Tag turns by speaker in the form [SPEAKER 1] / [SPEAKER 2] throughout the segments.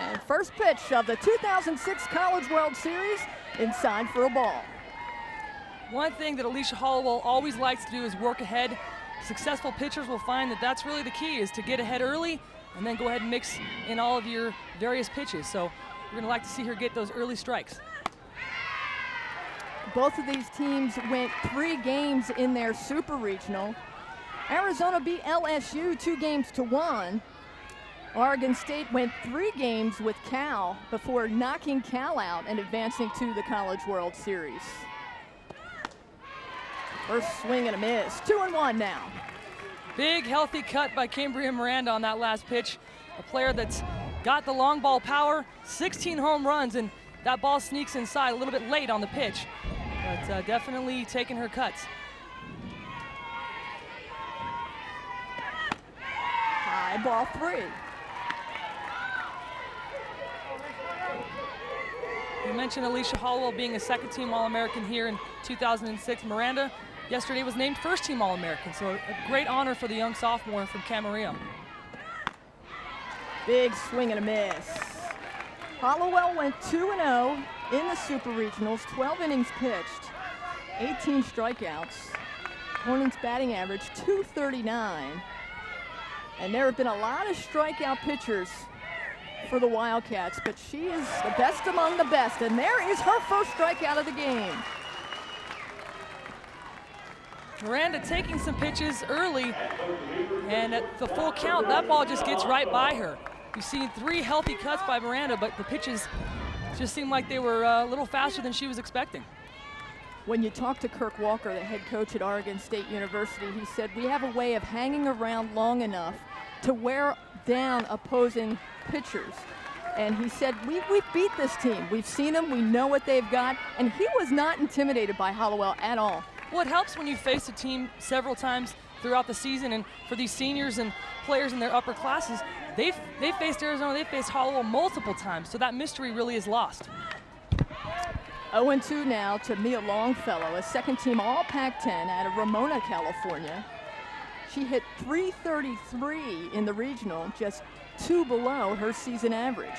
[SPEAKER 1] And first pitch of the 2006 College World Series, inside for a ball.
[SPEAKER 2] One thing that Alicia Hollowell always likes to do is work ahead. Successful pitchers will find that that's really the key, is to get ahead early and then go ahead and mix in all of your various pitches. So we're going to like to see her get those early strikes.
[SPEAKER 1] Both of these teams went 3 games in their Super Regional. Arizona beat LSU 2-1. Oregon State went 3 games with Cal before knocking Cal out and advancing to the College World Series. First swing and a miss, 2-1 now.
[SPEAKER 2] Big, healthy cut by Cambria Miranda on that last pitch. A player that's got the long ball power, 16 home runs, and that ball sneaks inside a little bit late on the pitch. But definitely taking her cuts.
[SPEAKER 1] High ball 3.
[SPEAKER 2] You mentioned Alicia Hollowell being a second-team All-American here in 2006. Miranda yesterday was named first-team All-American, so a great honor for the young sophomore from Camarillo.
[SPEAKER 1] Big swing and a miss. Hollowell went 2-0 in the Super Regionals, 12 innings pitched, 18 strikeouts. Opponent's batting average, .239. And there have been a lot of strikeout pitchers for the Wildcats, but she is the best among the best, and there is her first strikeout of the game.
[SPEAKER 2] Miranda taking some pitches early, and at the full count, that ball just gets right by her. You've seen 3 healthy cuts by Miranda, but the pitches just seemed like they were a little faster than she was expecting.
[SPEAKER 1] When you talk to Kirk Walker, the head coach at Oregon State University, he said, we have a way of hanging around long enough to wear down opposing pitchers. And he said, we've beat this team. We've seen them, we know what they've got, and he was not intimidated by Hollowell at all.
[SPEAKER 2] Well, it helps when you face a team several times throughout the season, and for these seniors and players in their upper classes, they've faced Arizona, they've faced Hollowell multiple times, so that mystery really is lost.
[SPEAKER 1] 0-2 now to Mia Longfellow, a second-team All-Pac-10 out of Ramona, California. She hit .333 in the regional, just 2 below her season average.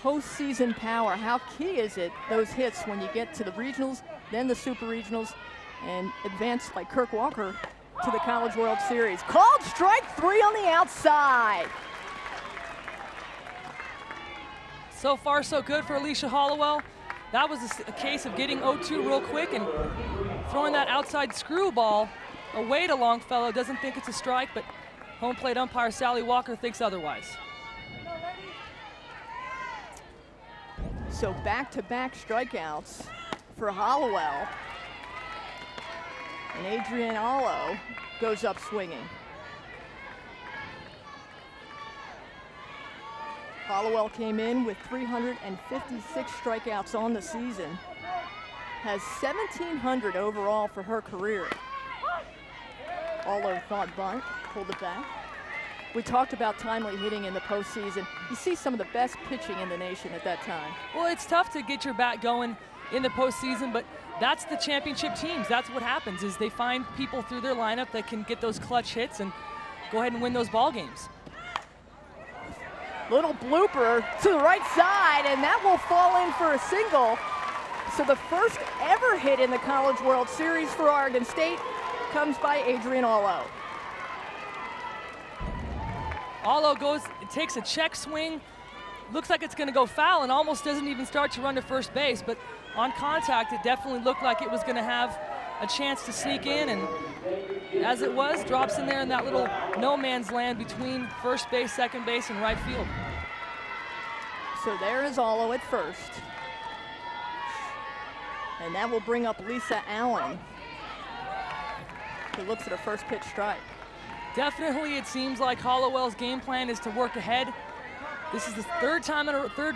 [SPEAKER 1] Postseason power, how key is it, those hits, when you get to the regionals, then the Super Regionals, and advance, like Kirk Walker, to the College World Series. Called strike 3 on the outside.
[SPEAKER 2] So far, so good for Alicia Hollowell. That was a case of getting 0-2 real quick and throwing that outside screwball away to Longfellow. Doesn't think it's a strike, but home plate umpire Sally Walker thinks otherwise.
[SPEAKER 1] So back-to-back strikeouts for Hollowell. And Adrienne Allo goes up swinging. Hollowell came in with 356 strikeouts on the season. Has 1,700 overall for her career. Allo thought bunt, pulled it back. We talked about timely hitting in the postseason. You see some of the best pitching in the nation at that time.
[SPEAKER 2] Well, it's tough to get your bat going in the postseason, but that's the championship teams. That's what happens, is they find people through their lineup that can get those clutch hits and go ahead and win those ball games.
[SPEAKER 1] Little blooper to the right side, and that will fall in for a single. So the first ever hit in the College World Series for Oregon State comes by Adrienne Allo.
[SPEAKER 2] Allo takes a check swing, looks like it's going to go foul, and almost doesn't even start to run to first base, but on contact, it definitely looked like it was going to have a chance to sneak in, and as it was, drops in there in that little no man's land between first base, second base, and right field.
[SPEAKER 1] So there is Allo at first. And that will bring up Lisa Allen, who looks at her first pitch strike.
[SPEAKER 2] Definitely, it seems like Hollowell's game plan is to work ahead. This is the third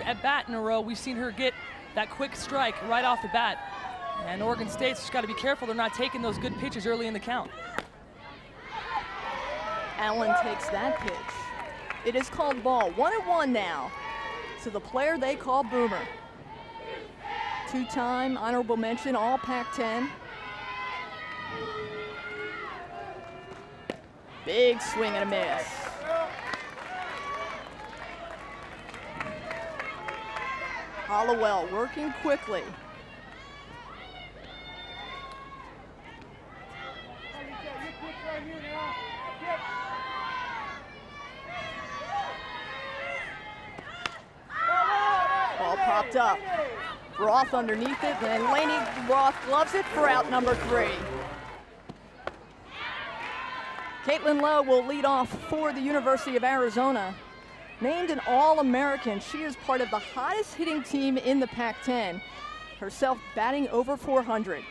[SPEAKER 2] at bat in a row we've seen her get that quick strike right off the bat. And Oregon State's just got to be careful they're not taking those good pitches early in the count.
[SPEAKER 1] Allen takes that pitch. It is called ball. 1-1 now to the player they call Boomer. 2-time honorable mention, all Pac-10. Big swing and a miss. Hollowell working quickly. Ball popped up. Roth underneath it, and Laney Roth gloves it for out number 3. Caitlin Lowe will lead off for the University of Arizona. Named an All-American, she is part of the hottest hitting team in the Pac-10, herself batting over 400.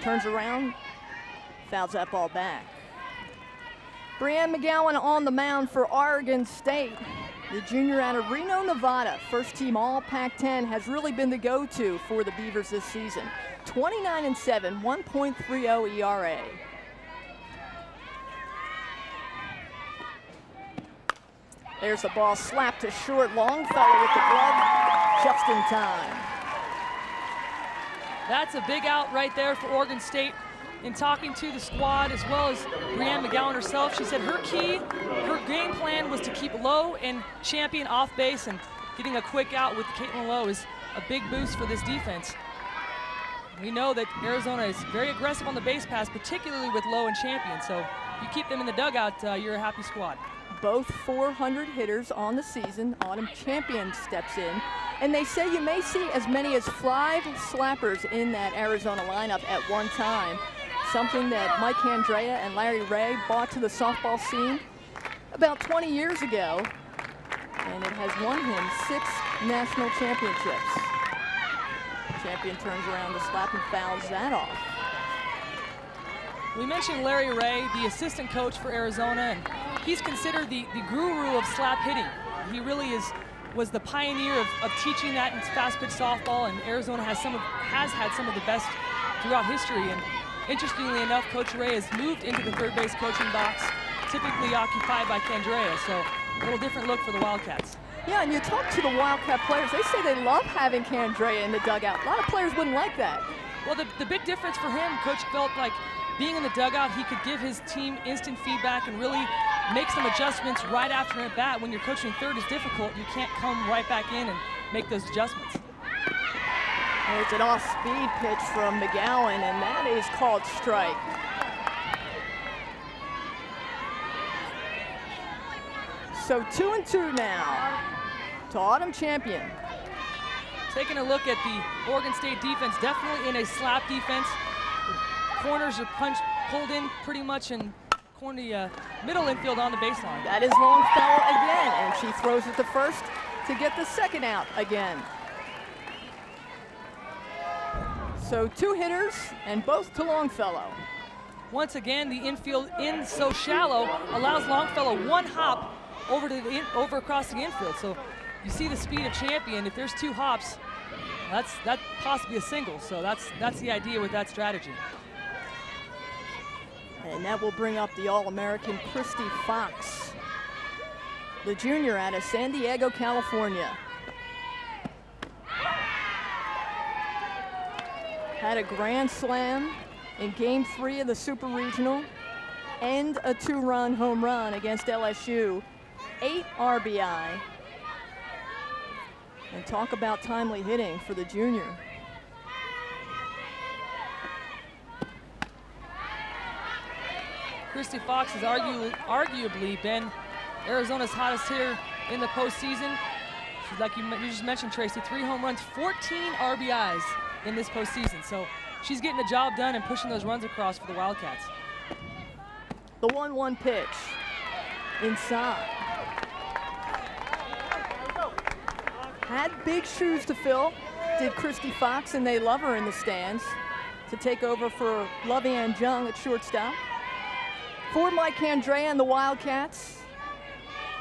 [SPEAKER 1] Turns around, fouls that ball back. Brianne McGowan on the mound for Oregon State. The junior out of Reno, Nevada, first team all Pac-10, has really been the go-to for the Beavers this season. 29-7, 1.30 ERA. There's the ball slapped to short. Longfellow with the glove just in time.
[SPEAKER 2] That's a big out right there for Oregon State. In talking to the squad, as well as Brianne McGowan herself, she said her game plan was to keep Lowe and Champion off base, and getting a quick out with Caitlin Lowe is a big boost for this defense. We know that Arizona is very aggressive on the base pass, particularly with Lowe and Champion, so if you keep them in the dugout, you're a happy squad.
[SPEAKER 1] Both 400 hitters on the season. Autumn Champion steps in, and they say you may see as many as 5 slappers in that Arizona lineup at one time. Something that Mike Andrea and Larry Ray brought to the softball scene about 20 years ago, and it has won him 6 national championships. Champion turns around to slap and fouls that off.
[SPEAKER 2] We mentioned Larry Ray, the assistant coach for Arizona, and he's considered the guru of slap hitting. He really was the pioneer of teaching that in fast pitch softball, and Arizona has had some of the best throughout history. And interestingly enough, Coach Ray has moved into the third base coaching box, typically occupied by Candrea, so a little different look for the Wildcats.
[SPEAKER 1] Yeah, and you talk to the Wildcat players, they say they love having Candrea in the dugout. A lot of players wouldn't like that.
[SPEAKER 2] Well, the big difference for him, Coach felt like being in the dugout, he could give his team instant feedback and really make some adjustments right after an at-bat. When you're coaching third is difficult, you can't come right back in and make those adjustments.
[SPEAKER 1] It's an off-speed pitch from McGowan, and that is called strike. So 2-2 now to Autumn Champion.
[SPEAKER 2] Taking a look at the Oregon State defense, definitely in a slap defense. Corners are pulled in pretty much in middle infield on the baseline.
[SPEAKER 1] That is Longfellow again, and she throws it to first to get the second out again. So 2 hitters, and both to Longfellow.
[SPEAKER 2] Once again, the infield in so shallow allows Longfellow one hop over across the infield. So you see the speed of Champion. If there's 2 hops, that's possibly a single. So that's the idea with that strategy.
[SPEAKER 1] And that will bring up the All-American Kristie Fox, the junior out of San Diego, California. Had a grand slam in Game 3 of the Super Regional and a 2-run home run against LSU. 8 RBI. And talk about timely hitting for the junior.
[SPEAKER 2] Kristie Fox has arguably been Arizona's hottest hitter in the postseason. She's, like you just mentioned, Tracy, 3 home runs, 14 RBIs in this postseason. So she's getting the job done and pushing those runs across for the Wildcats.
[SPEAKER 1] The 1-1 pitch inside. Had big shoes to fill, did Kristie Fox, and they love her in the stands, to take over for Lovianne Jung at shortstop. For Mike Andrea and the Wildcats,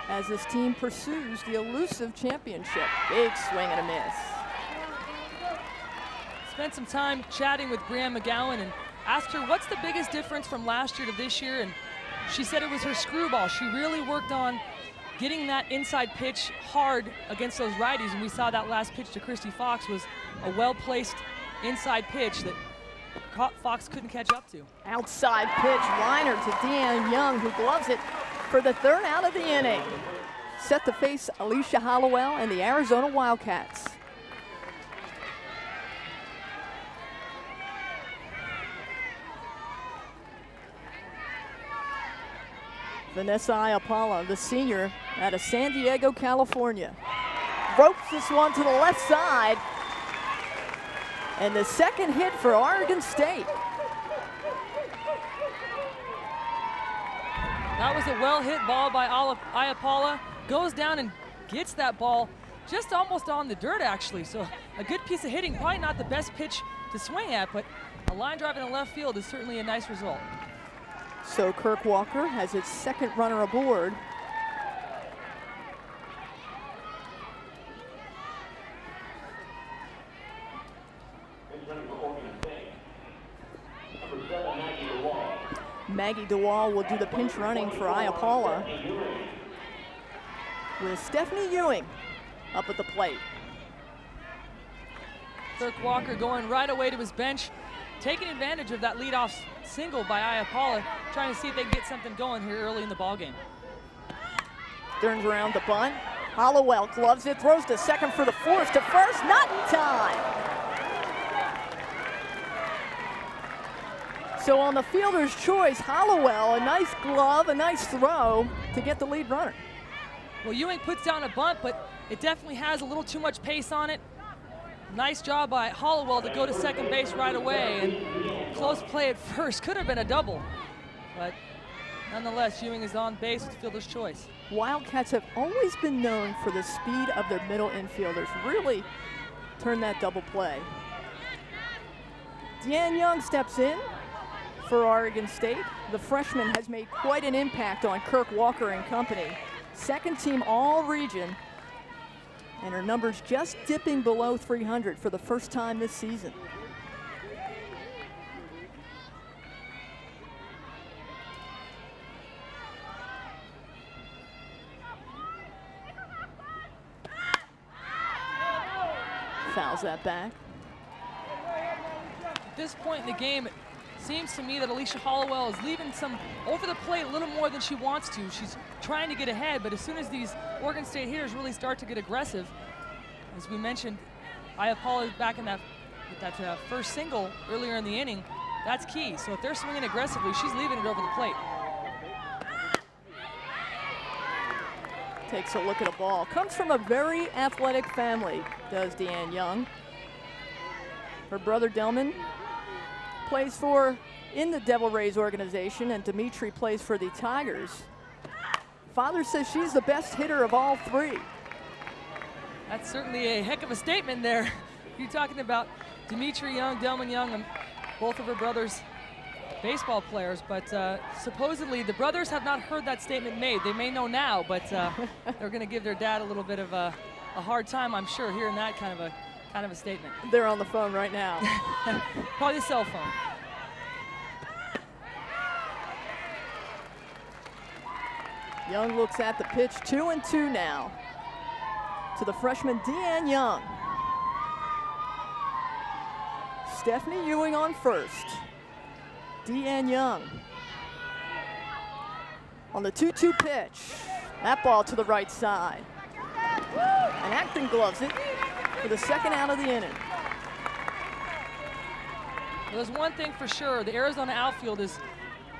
[SPEAKER 1] as this team pursues the elusive championship. Big swing and a miss.
[SPEAKER 2] Spent some time chatting with Brianne McGowan and asked her what's the biggest difference from last year to this year, and she said it was her screwball. She really worked on getting that inside pitch hard against those righties, and we saw that last pitch to Kristie Fox was a well-placed inside pitch that Fox couldn't catch up to.
[SPEAKER 1] Outside pitch, liner to Deanne Young, who gloves it for the 3rd out of the inning. set to face Alicia Hollowell and the Arizona Wildcats. Vanessa Iapala, the senior out of San Diego, California. Ropes this one to the left side. And the second hit for Oregon State.
[SPEAKER 2] That was a well-hit ball by Iapala. Goes down and gets that ball just almost on the dirt, actually. So a good piece of hitting. Probably not the best pitch to swing at, but a line drive in the left field is certainly a nice result.
[SPEAKER 1] So Kirk Walker has his second runner aboard. Maggie DeWall will do the pinch running for Iapala, with Stephanie Ewing up at the plate.
[SPEAKER 2] Kirk Walker going right away to his bench, taking advantage of that leadoff single by Iapala, trying to see if they can get something going here early in the ballgame.
[SPEAKER 1] Turns around the bunt. Hollowell gloves it, throws to second for the force, to first, not in time. So on the fielder's choice, Hollowell, a nice glove, a nice throw to get the lead runner.
[SPEAKER 2] Well, Ewing puts down a bunt, but it definitely has a little too much pace on it. Nice job by Hollowell to go to second base right away, and close play at first. Could have been a double, but nonetheless, Ewing is on base with fielder's choice.
[SPEAKER 1] Wildcats have always been known for the speed of their middle infielders. Really turn that double play. Deanne Young steps in for Oregon State. The freshman has made quite an impact on Kirk Walker and company. Second team all region, and her numbers just dipping below 300 for the first time this season. Fouls that back.
[SPEAKER 2] At this point in the game, it seems to me that Alicia Hollowell is leaving some over the plate a little more than she wants to. She's trying to get ahead, but as soon as these Oregon State hitters really start to get aggressive, as we mentioned, Iapala is back in that first single earlier in the inning. That's key. So if they're swinging aggressively, she's leaving it over the plate.
[SPEAKER 1] Takes a look at a ball. Comes from a very athletic family, does Deanne Young. Her brother Delman plays in the Devil Rays organization, and Dimitri plays for the Tigers. Father says she's the best hitter of all three.
[SPEAKER 2] That's certainly a heck of a statement there. You're talking about Dimitri Young, Delman Young, and both of her brothers baseball players, but supposedly the brothers have not heard that statement made. They may know now, but they're going to give their dad a little bit of a hard time, I'm sure, hearing that kind of a statement.
[SPEAKER 1] They're on the phone right now.
[SPEAKER 2] Probably the cell phone.
[SPEAKER 1] Young looks at the pitch, 2-2 now to the freshman Deanne Young. Stephanie Ewing on first. Deanne Young on the 2-2 pitch. That ball to the right side. And Acton gloves it for the second out of the inning.
[SPEAKER 2] Well, there's one thing for sure. The Arizona outfield is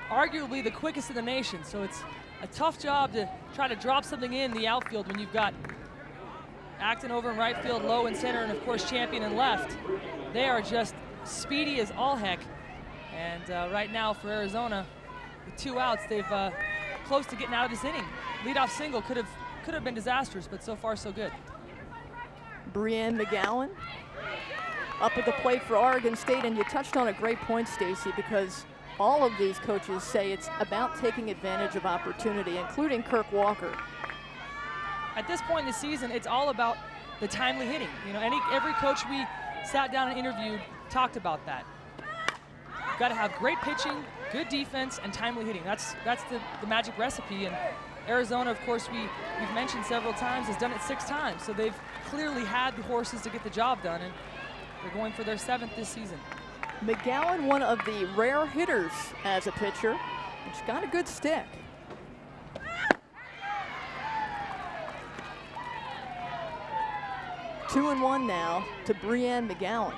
[SPEAKER 2] arguably the quickest in the nation, so it's a tough job to try to drop something in the outfield when you've got Acton over in right field, Lowe in center, and of course Champion in left. They are just speedy as all heck. And right now for Arizona, with 2 outs, they've close to getting out of this inning. Leadoff single could have been disastrous, but so far so good.
[SPEAKER 1] Brienne McGowan up at the plate for Oregon State, and you touched on a great point, Stacy, because all of these coaches say it's about taking advantage of opportunity, including Kirk Walker.
[SPEAKER 2] At this point in the season, it's all about the timely hitting. You know, every coach we sat down and interviewed talked about that. You've got to have great pitching, good defense, and timely hitting. That's the magic recipe. And Arizona, of course, we've mentioned several times, has done it 6 times. So they've clearly had the horses to get the job done, and they're going for their 7th this season.
[SPEAKER 1] McGowan, one of the rare hitters as a pitcher, and she's got a good stick. 2-1 now to Brianne McGowan.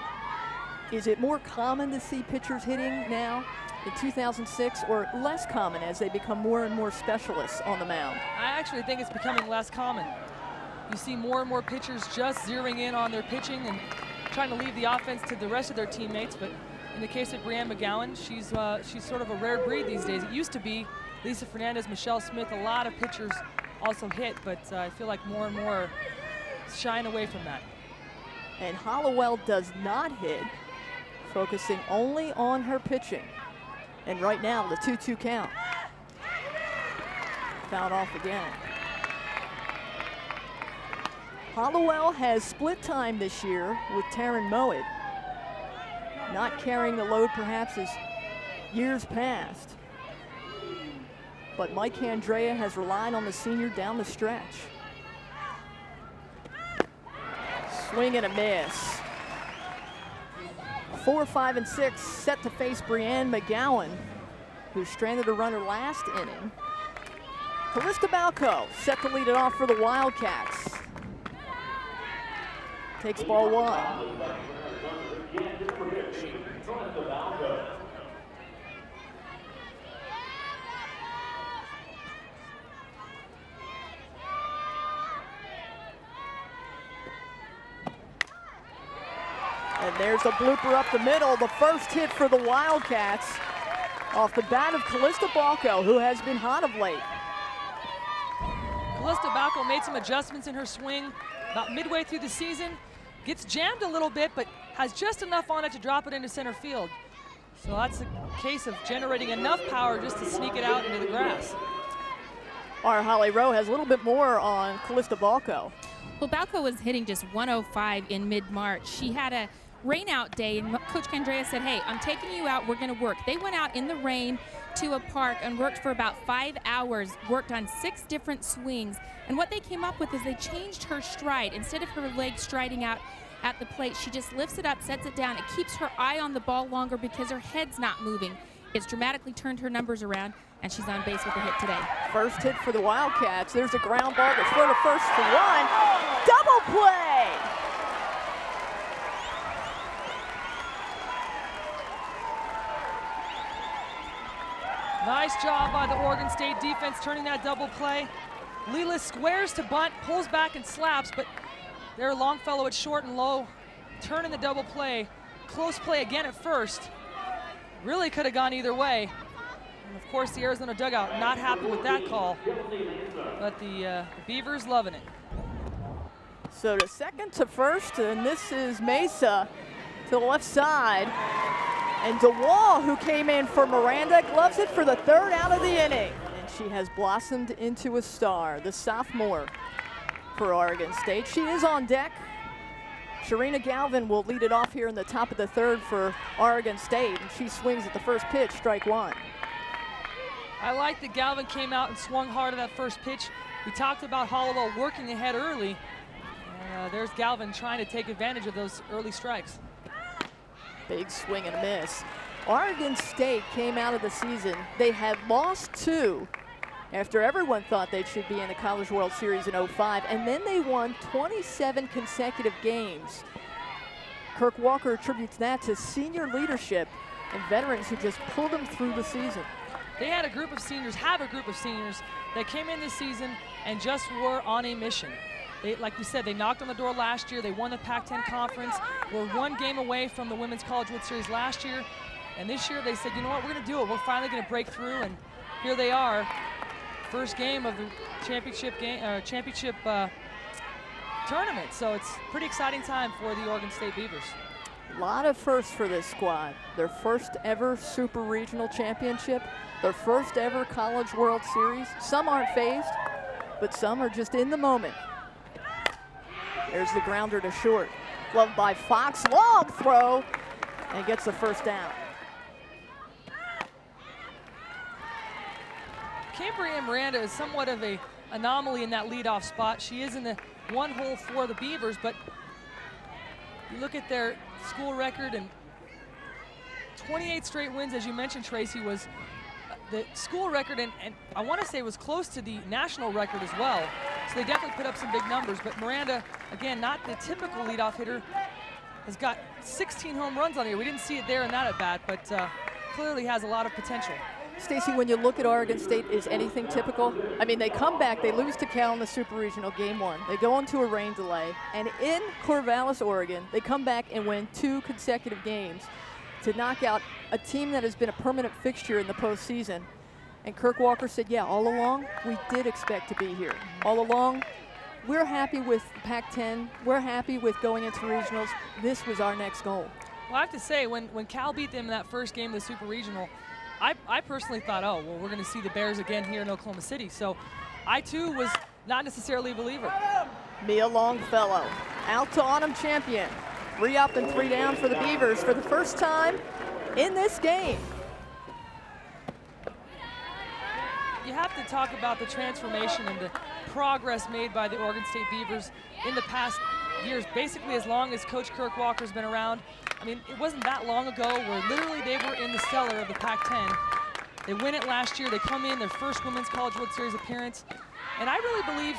[SPEAKER 1] Is it more common to see pitchers hitting now in 2006, or less common as they become more and more specialists on the mound?
[SPEAKER 2] I actually think it's becoming less common. You see more and more pitchers just zeroing in on their pitching and trying to leave the offense to the rest of their teammates. But in the case of Brianne McGowan, she's sort of a rare breed these days. It used to be Lisa Fernandez, Michelle Smith, a lot of pitchers also hit, but I feel like more and more shying away from that.
[SPEAKER 1] And Hollowell does not hit, focusing only on her pitching. And right now, the 2-2 count. Fouled off again. Hollowell has split time this year with Taryn Mowat, not carrying the load perhaps as years past. But Mike Andrea has relied on the senior down the stretch. Swing and a miss. 4, 5, and 6 set to face Brianne McGowan, who stranded a runner last inning. Callista Balco set to lead it off for the Wildcats. Takes ball 1. And there's a blooper up the middle, the first hit for the Wildcats off the bat of Callista Balco, who has been hot of late.
[SPEAKER 2] Callista Balco made some adjustments in her swing about midway through the season. Gets jammed a little bit, but has just enough on it to drop it into center field. So that's a case of generating enough power just to sneak it out into the grass.
[SPEAKER 1] Our Holly Rowe has a little bit more on Callista Balco.
[SPEAKER 3] Well, Balco was hitting just 105 in mid-March. She had a rainout day, and Coach Andrea said, hey, I'm taking you out, we're gonna work. They went out in the rain to a park and worked for about 5 hours, worked on 6 different swings. And what they came up with is they changed her stride. Instead of her leg striding out at the plate, she just lifts it up, sets it down. It keeps her eye on the ball longer because her head's not moving. It's dramatically turned her numbers around, and she's on base with a hit today.
[SPEAKER 1] First hit for the Wildcats. There's a ground ball that's thrown to first to 1. Double play!
[SPEAKER 2] Nice job by the Oregon State defense turning that double play. Leela squares to bunt, pulls back and slaps, but their Longfellow at short and low, turning the double play. Close play again at first. Really could have gone either way. And of course, the Arizona dugout not happy with that call, but the Beavers loving it.
[SPEAKER 1] So to second to first, and this is Mesa to the left side. And DeWall, who came in for Miranda, gloves it for the 3rd out of the inning. And she has blossomed into a star, the sophomore for Oregon State. She is on deck. Sharina Galvin will lead it off here in the top of the 3rd for Oregon State, and she swings at the first pitch, strike 1.
[SPEAKER 2] I like that Galvin came out and swung hard at that first pitch. We talked about Hollowell working ahead early. And there's Galvin trying to take advantage of those early strikes.
[SPEAKER 1] Big swing and a miss. Oregon State came out of the season. They had lost 2 after everyone thought they should be in the College World Series in '05, and then they won 27 consecutive games. Kirk Walker attributes that to senior leadership and veterans who just pulled them through the season.
[SPEAKER 2] They had a group of seniors, that came in this season and just were on a mission. They, like we said, they knocked on the door last year. They won the Pac-10 conference. We're 1 game away from the Women's College World Series last year. And this year they said, you know what, we're going to do it. We're finally going to break through. And here they are. First game of the championship tournament. So it's a pretty exciting time for the Oregon State Beavers.
[SPEAKER 1] A lot of firsts for this squad. Their first ever Super Regional Championship. Their first ever College World Series. Some aren't phased, but some are just in the moment. There's the grounder to short. Gloved by Fox, long throw, and gets the first down.
[SPEAKER 2] Cambria Miranda is somewhat of an anomaly in that leadoff spot. She is in the 1 hole for the Beavers, but you look at their school record, and 28 straight wins, as you mentioned, Tracy, was the school record, and I want to say it was close to the national record as well. So they definitely put up some big numbers. But Miranda, again, not the typical leadoff hitter, has got 16 home runs on the year. We didn't see it there in that at bat, but clearly has a lot of potential.
[SPEAKER 1] Stacey, when you look at Oregon State, is anything typical? I mean, they come back, they lose to Cal in the Super Regional Game 1. They go into a rain delay, and in Corvallis, Oregon, they come back and win 2 consecutive games to knock out a team that has been a permanent fixture in the postseason. And Kirk Walker said, yeah, all along, we did expect to be here. All along, we're happy with Pac-10. We're happy with going into regionals. This was our next goal.
[SPEAKER 2] Well, I have to say, when Cal beat them in that first game of the Super Regional, I personally thought, oh, well, we're going to see the Bears again here in Oklahoma City. So I, too, was not necessarily a believer.
[SPEAKER 1] Mia Longfellow, out to Autumn champion. 3 up and 3 down for the Beavers for the first time in this game.
[SPEAKER 2] You have to talk about the transformation and the progress made by the Oregon State Beavers in the past years, basically as long as Coach Kirk Walker's been around. I mean, it wasn't that long ago where literally they were in the cellar of the Pac-10. They win it last year. They come in, their first Women's College World Series appearance. And I really believe,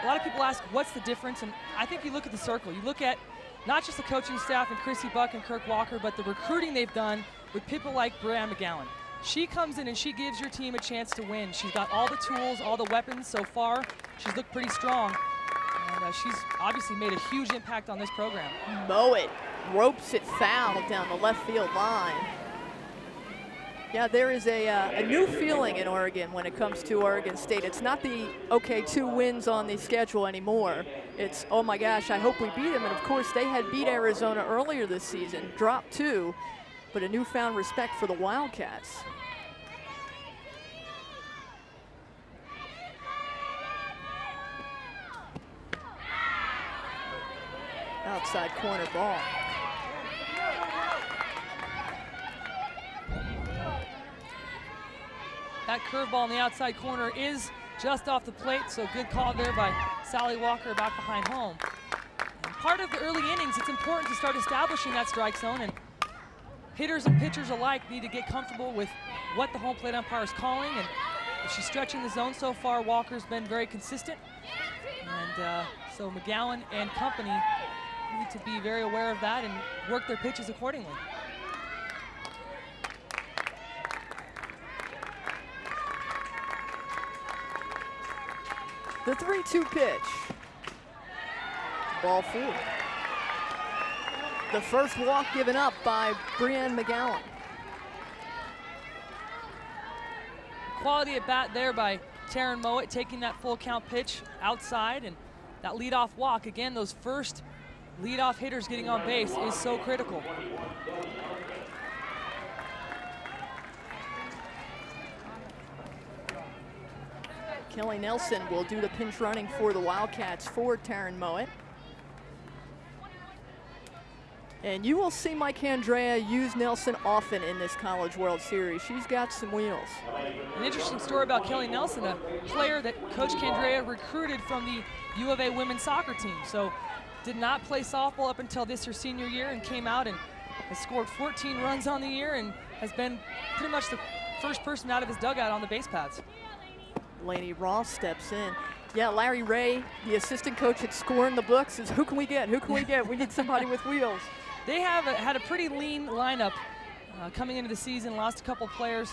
[SPEAKER 2] a lot of people ask, what's the difference? And I think you look at the circle. You look at not just the coaching staff and Kristie Buck and Kirk Walker, but the recruiting they've done with people like Brianne McGowan. She comes in and she gives your team a chance to win. She's got all the tools, all the weapons so far. She's looked pretty strong. And she's obviously made a huge impact on this program.
[SPEAKER 1] Mow it, ropes it foul down the left field line. Yeah, there is a new feeling in Oregon when it comes to Oregon State. It's not the, okay, 2 wins on the schedule anymore. It's, oh my gosh, I hope we beat them. And of course, they had beat Arizona earlier this season, dropped 2, but a newfound respect for the Wildcats. Outside corner ball.
[SPEAKER 2] That curveball on the outside corner is just off the plate, so good call there by Sally Walker back behind home. And part of the early innings, it's important to start establishing that strike zone, and hitters and pitchers alike need to get comfortable with what the home plate umpire is calling. And if she's stretching the zone so far, Walker's been very consistent. And so McGowan and company need to be very aware of that and work their pitches accordingly.
[SPEAKER 1] The 3-2 pitch. Ball 4. The first walk given up by Brianne McGowan.
[SPEAKER 2] Quality at bat there by Taryn Mowat, taking that full count pitch outside, and that leadoff walk. Again, those first leadoff hitters getting on base is so critical.
[SPEAKER 1] Kelly Nelson will do the pinch running for the Wildcats for Taryn Mowat. And you will see Mike Andrea use Nelson often in this College World Series. She's got some wheels.
[SPEAKER 2] An interesting story about Kelly Nelson, a player that Coach Candrea recruited from the U of A women's soccer team. So did not play softball up until her senior year, and came out and has scored 14 runs on the year and has been pretty much the first person out of his dugout on the base paths.
[SPEAKER 1] Lainey Ross steps in. Yeah, Larry Ray, the assistant coach at Score in the Books, says, who can we get? Who can we get? We need somebody with wheels.
[SPEAKER 2] They have had a pretty lean lineup coming into the season, lost a couple players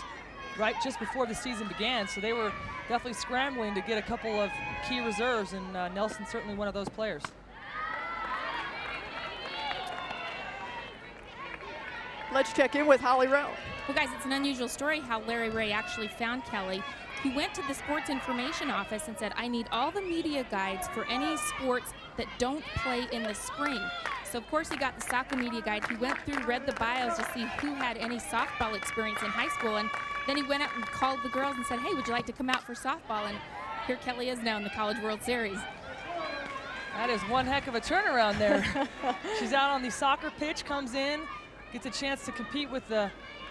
[SPEAKER 2] right just before the season began, so they were definitely scrambling to get a couple of key reserves, and Nelson's certainly one of those players.
[SPEAKER 1] Let's check in with Holly Rowe.
[SPEAKER 3] Well, guys, it's an unusual story how Larry Ray actually found Kelly. He went to the sports information office and said, I need all the media guides for any sports that don't play in the spring. So, of course, he got the soccer media guide. He went through, read the bios to see who had any softball experience in high school. And then he went out and called the girls and said, hey, would you like to come out for softball? And here Kelly is now in the College World Series.
[SPEAKER 2] That is one heck of a turnaround there. She's out on the soccer pitch, comes in, gets a chance to compete with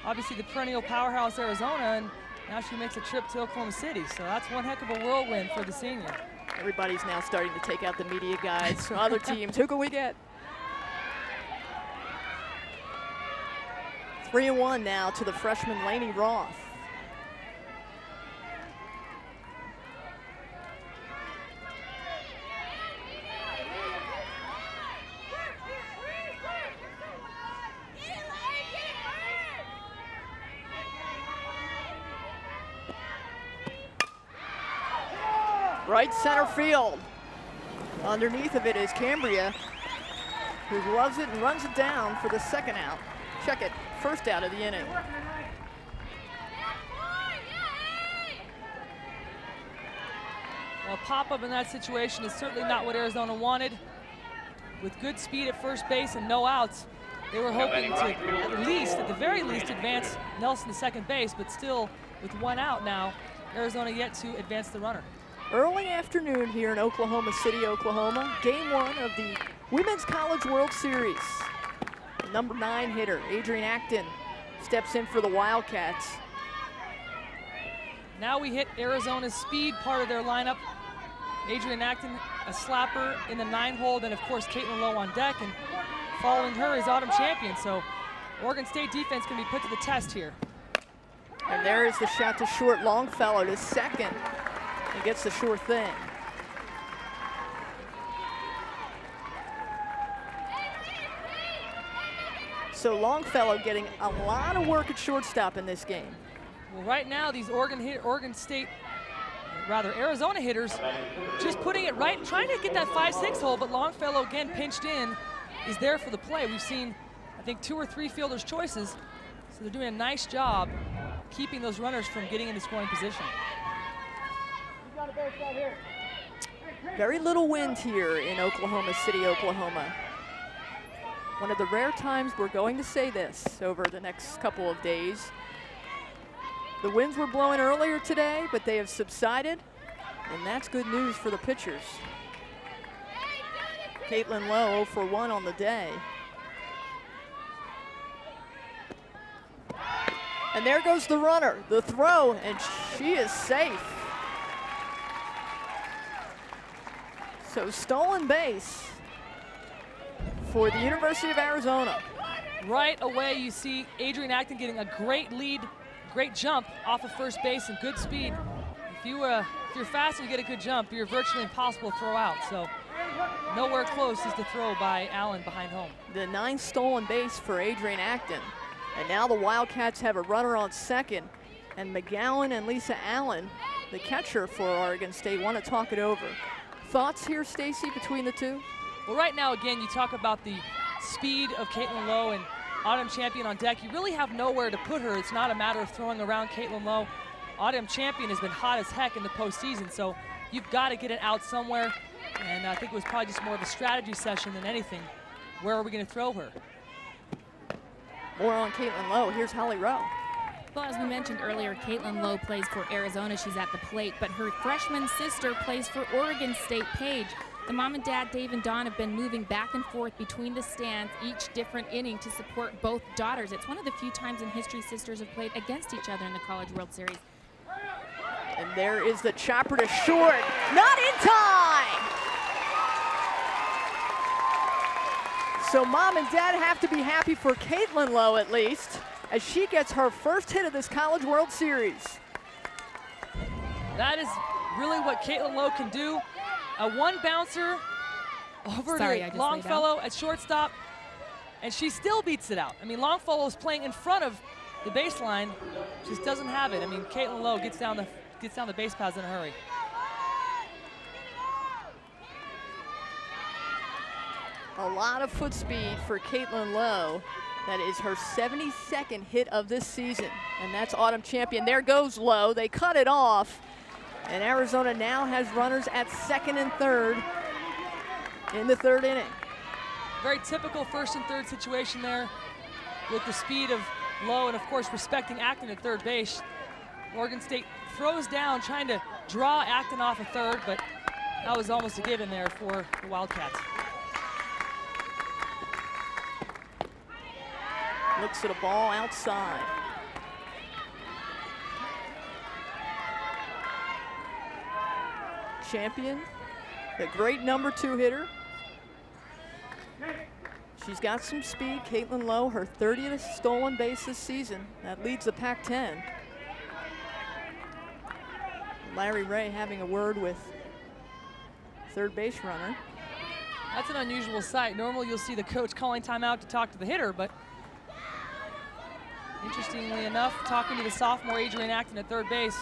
[SPEAKER 2] obviously the perennial powerhouse Arizona, and now she makes a trip to Oklahoma City. So that's one heck of a whirlwind for the senior.
[SPEAKER 1] Everybody's now starting to take out the media guides from other teams. Who can we get? 3-1 now to the freshman Lainey Roth. Right center field. Underneath of it is Cambria, who loves it and runs it down for the second out. Check it, first out of the inning.
[SPEAKER 2] Well, pop-up in that situation is certainly not what Arizona wanted. With good speed at first base and no outs, they were hoping to at the very least, advance Nelson to second base, but still with one out now, Arizona yet to advance the runner.
[SPEAKER 1] Early afternoon here in Oklahoma City, Oklahoma. Game 1 of the Women's College World Series. The number 9 hitter, Adrian Acton, steps in for the Wildcats.
[SPEAKER 2] Now we hit Arizona's speed part of their lineup. Adrian Acton, a slapper in the 9-hole, then of course Caitlin Lowe on deck, and following her is Autumn Champion. So Oregon State defense can be put to the test here.
[SPEAKER 1] And there is the shot to short. Longfellow to second. He gets the sure thing. So Longfellow getting a lot of work at shortstop in this game.
[SPEAKER 2] Well, right now these Arizona hitters just putting it right, trying to get that 5-6 hole, but Longfellow again pinched in, is there for the play. We've seen, I think, 2 or 3 fielders' choices, so they're doing a nice job keeping those runners from getting into scoring position.
[SPEAKER 1] Very little wind here in Oklahoma City, Oklahoma. One of the rare times we're going to say this over the next couple of days. The winds were blowing earlier today, but they have subsided, and that's good news for the pitchers. Caitlin Lowe 0 for 1 on the day. And there goes the runner, the throw, and she is safe. So stolen base for the University of Arizona.
[SPEAKER 2] Right away you see Adrian Acton getting a great lead, great jump off of first base and good speed. If you're fast and you get a good jump, you're virtually impossible to throw out. So nowhere close is the throw by Allen behind home.
[SPEAKER 1] The 9th stolen base for Adrian Acton. And now the Wildcats have a runner on second, and McGowan and Lisa Allen, the catcher for Oregon State, want to talk it over. Thoughts here, Stacy, between the two?
[SPEAKER 2] Well, right now, again, you talk about the speed of Caitlin Lowe and Autumn Champion on deck. You really have nowhere to put her. It's not a matter of throwing around Caitlin Lowe. Autumn Champion has been hot as heck in the postseason, so you've got to get it out somewhere. And I think it was probably just more of a strategy session than anything. Where are we going to throw her?
[SPEAKER 1] More on Caitlin Lowe. Here's Holly Rowe.
[SPEAKER 3] Well, as we mentioned earlier, Caitlin Lowe plays for Arizona. She's at the plate, but her freshman sister plays for Oregon State, Paige. The mom and dad, Dave and Dawn, have been moving back and forth between the stands each different inning to support both daughters. It's one of the few times in history sisters have played against each other in the College World Series.
[SPEAKER 1] And there is the chopper to short. Not in time! So mom and dad have to be happy for Caitlin Lowe at least, as she gets her first hit of this College World Series.
[SPEAKER 2] That is really what Caitlin Lowe can do. A one bouncer over to Longfellow at shortstop, and she still beats it out. I mean, Longfellow is playing in front of the baseline, just doesn't have it. I mean, Caitlin Lowe gets down the base paths in a hurry.
[SPEAKER 1] A lot of foot speed for Caitlin Lowe. That is her 72nd hit of this season, and that's Autumn Champion. There goes Lowe. They cut it off, and Arizona now has runners at second and third in the third inning.
[SPEAKER 2] Very typical first and third situation there with the speed of Lowe and, of course, respecting Acton at third base. Oregon State throws down, trying to draw Acton off a third, but that was almost a given there for the Wildcats.
[SPEAKER 1] Looks at a ball outside. Champion, the great number 2 hitter. She's got some speed. Caitlin Lowe, her 30th stolen base this season. That leads the Pac-10. Larry Ray having a word with third base runner.
[SPEAKER 2] That's an unusual sight. Normally you'll see the coach calling timeout to talk to the hitter, but interestingly enough, talking to the sophomore Adrian Acton at third base.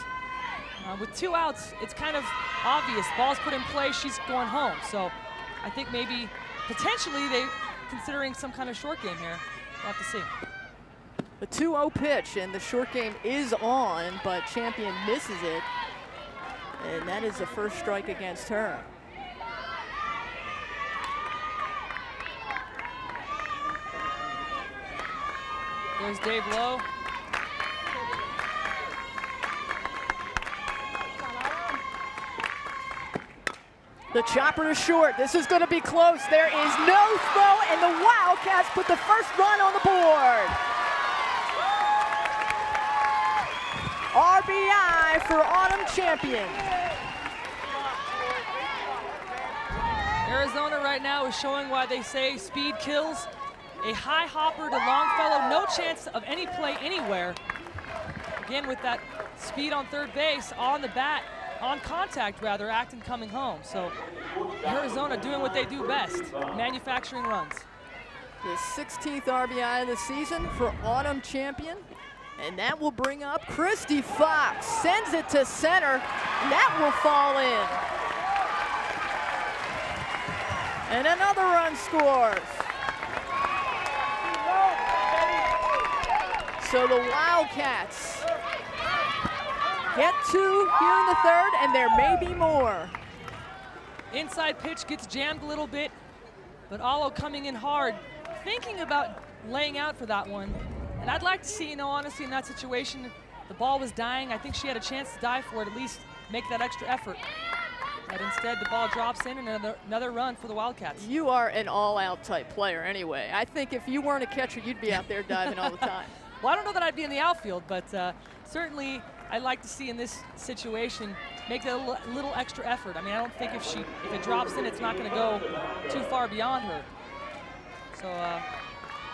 [SPEAKER 2] With 2 outs, it's kind of obvious. Ball's put in play, she's going home. So I think maybe potentially they considering some kind of short game here. We'll have to see.
[SPEAKER 1] The 2-0 pitch, and the short game is on, but Champion misses it. And that is the first strike against her.
[SPEAKER 2] There's Dave Lowe.
[SPEAKER 1] The chopper to short. This is going to be close. There is no throw, and the Wildcats put the first run on the board. RBI for Autumn Champion.
[SPEAKER 2] Arizona right now is showing why they say speed kills. A high hopper to Longfellow, no chance of any play anywhere. Again, with that speed on third base, on the bat, on contact rather, Acton coming home. So Arizona doing what they do best, manufacturing runs.
[SPEAKER 1] The 16th RBI of the season for Autumn Champion. And that will bring up Kristie Fox. Sends it to center, and that will fall in. And another run scores. So the Wildcats get 2 here in the third, and there may be more.
[SPEAKER 2] Inside pitch gets jammed a little bit, but Alo coming in hard, thinking about laying out for that one. And I'd like to see, honestly, in that situation, the ball was dying. I think she had a chance to die for it, at least make that extra effort. But instead, the ball drops in, and another run for the Wildcats.
[SPEAKER 1] You are an all-out type player anyway. I think if you weren't a catcher, you'd be out there diving all the time.
[SPEAKER 2] Well, I don't know that I'd be in the outfield, but certainly I'd like to see in this situation make that a little extra effort. I mean, I don't think if it drops in, it's not going to go too far beyond her. So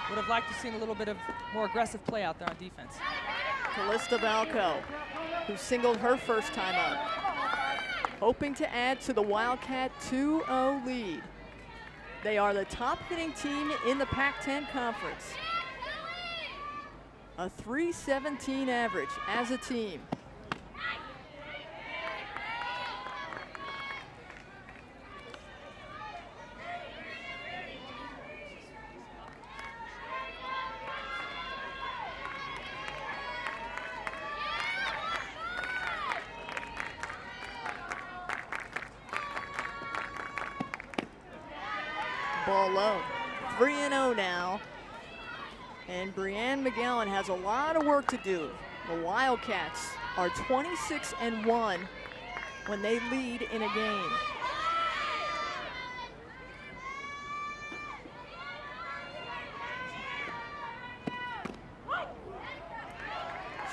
[SPEAKER 2] would have liked to see a little bit of more aggressive play out there on defense.
[SPEAKER 1] Callista Balco, who singled her first time up, hoping to add to the Wildcat 2-0 lead. They are the top hitting team in the Pac-10 Conference. A .317 average as a team. Ball low. 3-0 now. And Brianne McGowan has a lot of work to do. The Wildcats are 26-1 when they lead in a game.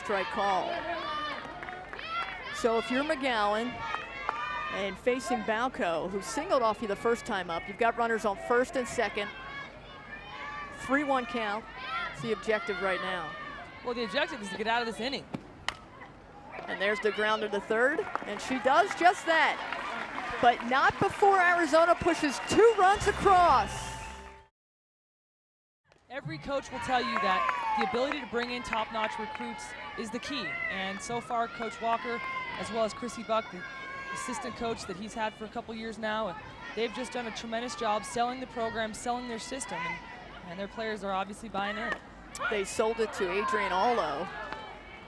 [SPEAKER 1] Strike call. So if you're McGowan and facing Balco, who singled off you the first time up, you've got runners on first and second. 3-1 count. That's the objective right now.
[SPEAKER 2] Well, the objective is to get out of this inning.
[SPEAKER 1] And there's the grounder to third, and she does just that. But not before Arizona pushes 2 runs across.
[SPEAKER 2] Every coach will tell you that the ability to bring in top-notch recruits is the key. And so far, Coach Walker, as well as Chrissy Buck, the assistant coach that he's had for a couple years now, they've just done a tremendous job selling the program, selling their system, and their players are obviously buying in.
[SPEAKER 1] They sold it to Adrian Allo,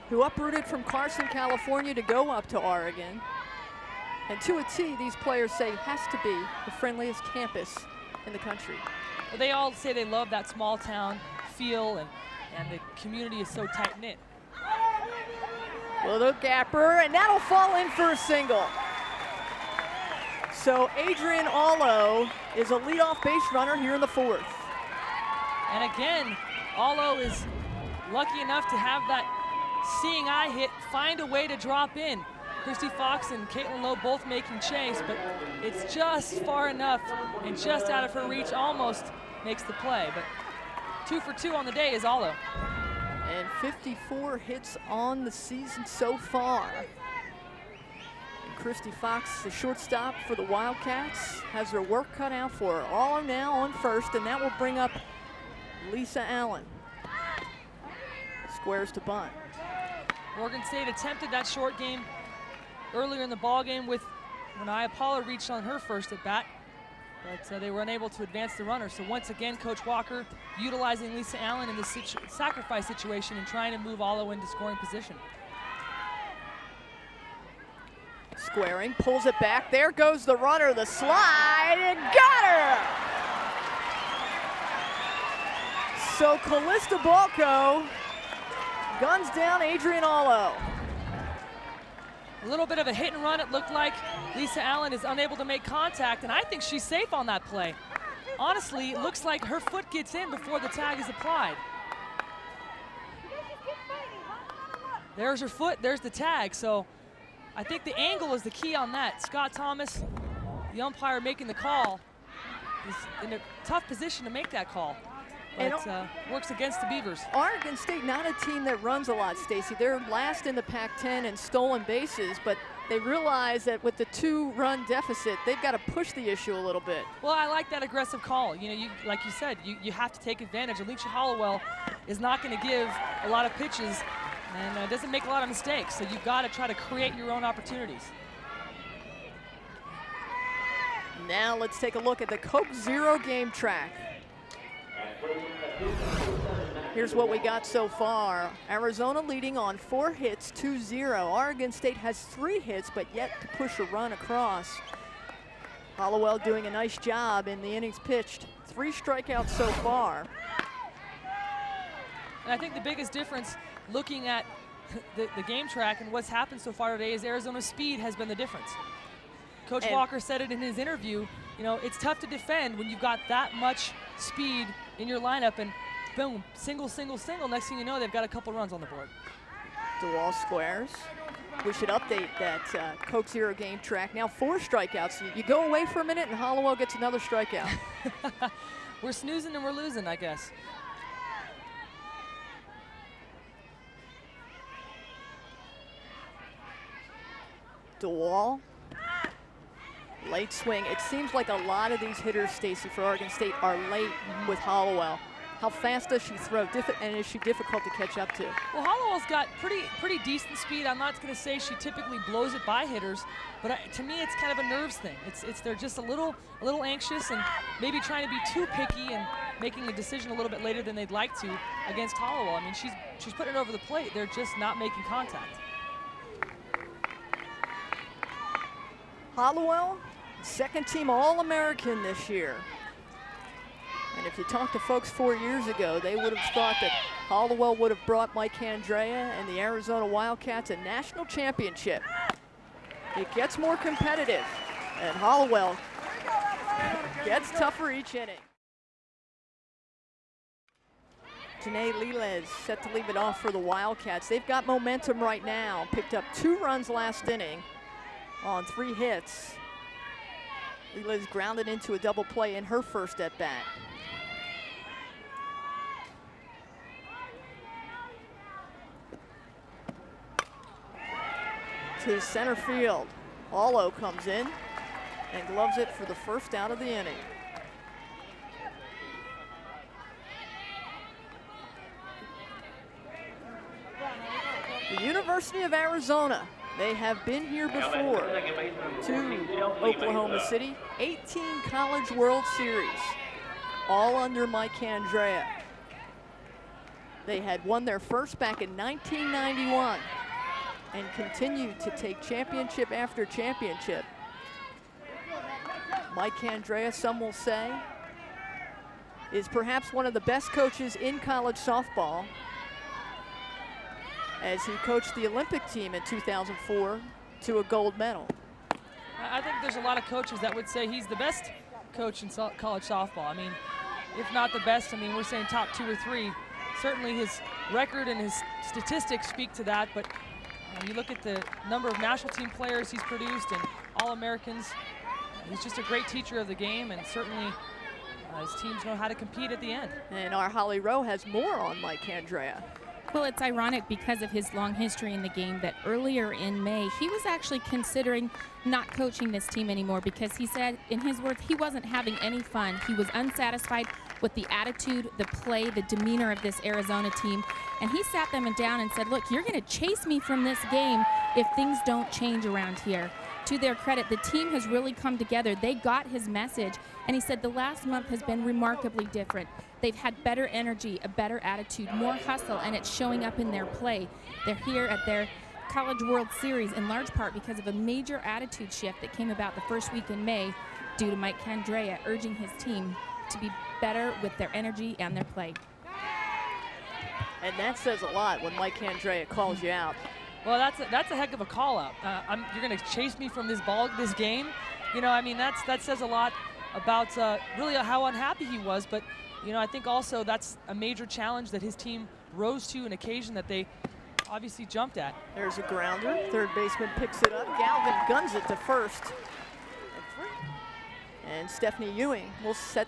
[SPEAKER 1] who uprooted from Carson, California to go up to Oregon. And to a T, these players say has to be the friendliest campus in the country.
[SPEAKER 2] Well, they all say they love that small town feel, and the community is so tight-knit.
[SPEAKER 1] Little gapper, and that'll fall in for a single. So Adrian Allo is a leadoff base runner here in the fourth.
[SPEAKER 2] And again, Allo is lucky enough to have that seeing eye hit, find a way to drop in. Kristie Fox and Caitlin Lowe both making chase, but it's just far enough and just out of her reach, almost makes the play. But 2 for 2 on the day is Allo.
[SPEAKER 1] And 54 hits on the season so far. And Kristie Fox, the shortstop for the Wildcats, has her work cut out for her. Allo now on first, and that will bring up Lisa Allen. Squares to bunt.
[SPEAKER 2] Oregon State attempted that short game earlier in the ball game with when Paula reached on her first at bat, but they were unable to advance the runner. So once again, Coach Walker utilizing Lisa Allen in this sacrifice situation and trying to move Alo into scoring position.
[SPEAKER 1] Squaring, pulls it back. There goes the runner, the slide, and got her! So Callista Balco guns down Adrian Alo.
[SPEAKER 2] A little bit of a hit and run, it looked like. Lisa Allen is unable to make contact, and I think she's safe on that play. Honestly, it looks like her foot gets in before the tag is applied. There's her foot, there's the tag, so I think the angle is the key on that. Scott Thomas, the umpire making the call, is in a tough position to make that call. But works against the Beavers.
[SPEAKER 1] Oregon State, not a team that runs a lot, Stacy. They're last in the Pac-10 in stolen bases, but they realize that with the 2-run deficit, they've got to push the issue a little bit.
[SPEAKER 2] Well, I like that aggressive call. You know, like you said, you have to take advantage. Alicia Hollowell is not going to give a lot of pitches and doesn't make a lot of mistakes, so you've got to try to create your own opportunities.
[SPEAKER 1] Now let's take a look at the Coke Zero game track. Here's what we got so far. Arizona leading on 4 hits, 2-0. Oregon State has 3 hits, but yet to push a run across. Hollowell doing a nice job in the innings pitched. 3 strikeouts so far.
[SPEAKER 2] And I think the biggest difference looking at the game track and what's happened so far today is Arizona's speed has been the difference. Coach Walker said it in his interview, you know, it's tough to defend when you've got that much speed in your lineup, and boom, single, single, single. Next thing you know, they've got a couple runs on the board.
[SPEAKER 1] DeWall squares. We should update that Coke Zero game track. Now 4 strikeouts. You go away for a minute and Hollowell gets another strikeout.
[SPEAKER 2] We're snoozing and we're losing, I guess.
[SPEAKER 1] DeWall. Late swing. It seems like a lot of these hitters, Stacy, for Oregon State are late with Hollowell. How fast does she throw, and is she difficult to catch up to?
[SPEAKER 2] Well, Hollowell's got pretty decent speed. I'm not going to say she typically blows it by hitters, but to me, it's kind of a nerves thing. They're just a little anxious and maybe trying to be too picky and making a decision a little bit later than they'd like to against Hollowell. I mean, she's putting it over the plate. They're just not making contact.
[SPEAKER 1] Hollowell, second-team All-American this year. And if you talk to folks 4 years ago, they would have thought that Hollowell would have brought Mike Andrea and the Arizona Wildcats a national championship. It gets more competitive, and Hollowell gets tougher each inning. Janae Liles set to leave it off for the Wildcats. They've got momentum right now. Picked up 2 runs last inning on 3 hits. Liles grounded into a double play in her first at-bat. To center field. Alo comes in and gloves it for the first out of the inning. The University of Arizona, they have been here before to Oklahoma City. 18 College World Series, all under Mike Andrea. They had won their first back in 1991 and continued to take championship after championship. Mike Andrea, some will say, is perhaps one of the best coaches in college softball, as he coached the Olympic team in 2004 to a gold medal.
[SPEAKER 2] I think there's a lot of coaches that would say he's the best coach in college softball. I mean, if not the best, I mean, we're saying top 2 or 3. Certainly his record and his statistics speak to that, but you look at the number of national team players he's produced and All-Americans, he's just a great teacher of the game, and certainly his teams know how to compete at the end.
[SPEAKER 1] And our Holly Rowe has more on Mike Andrea.
[SPEAKER 3] Well, it's ironic because of his long history in the game that earlier in May, he was actually considering not coaching this team anymore because he said, in his words, he wasn't having any fun. He was unsatisfied with the attitude, the play, the demeanor of this Arizona team. And he sat them down and said, look, you're going to chase me from this game if things don't change around here. To their credit, the team has really come together. They got his message, and he said the last month has been remarkably different. They've had better energy, a better attitude, more hustle, and it's showing up in their play. They're here at their College World Series in large part because of a major attitude shift that came about the first week in May due to Mike Candrea urging his team to be better with their energy and their play.
[SPEAKER 1] And that says a lot when Mike Candrea calls you out.
[SPEAKER 2] Well, that's a heck of a call out. You're going to chase me from this game. You know, I mean, that says a lot about really how unhappy he was. But, you know, I think also that's a major challenge that his team rose to, an occasion that they obviously jumped at.
[SPEAKER 1] There's a grounder. Third baseman picks it up. Galvin guns it to first. And Stephanie Ewing will set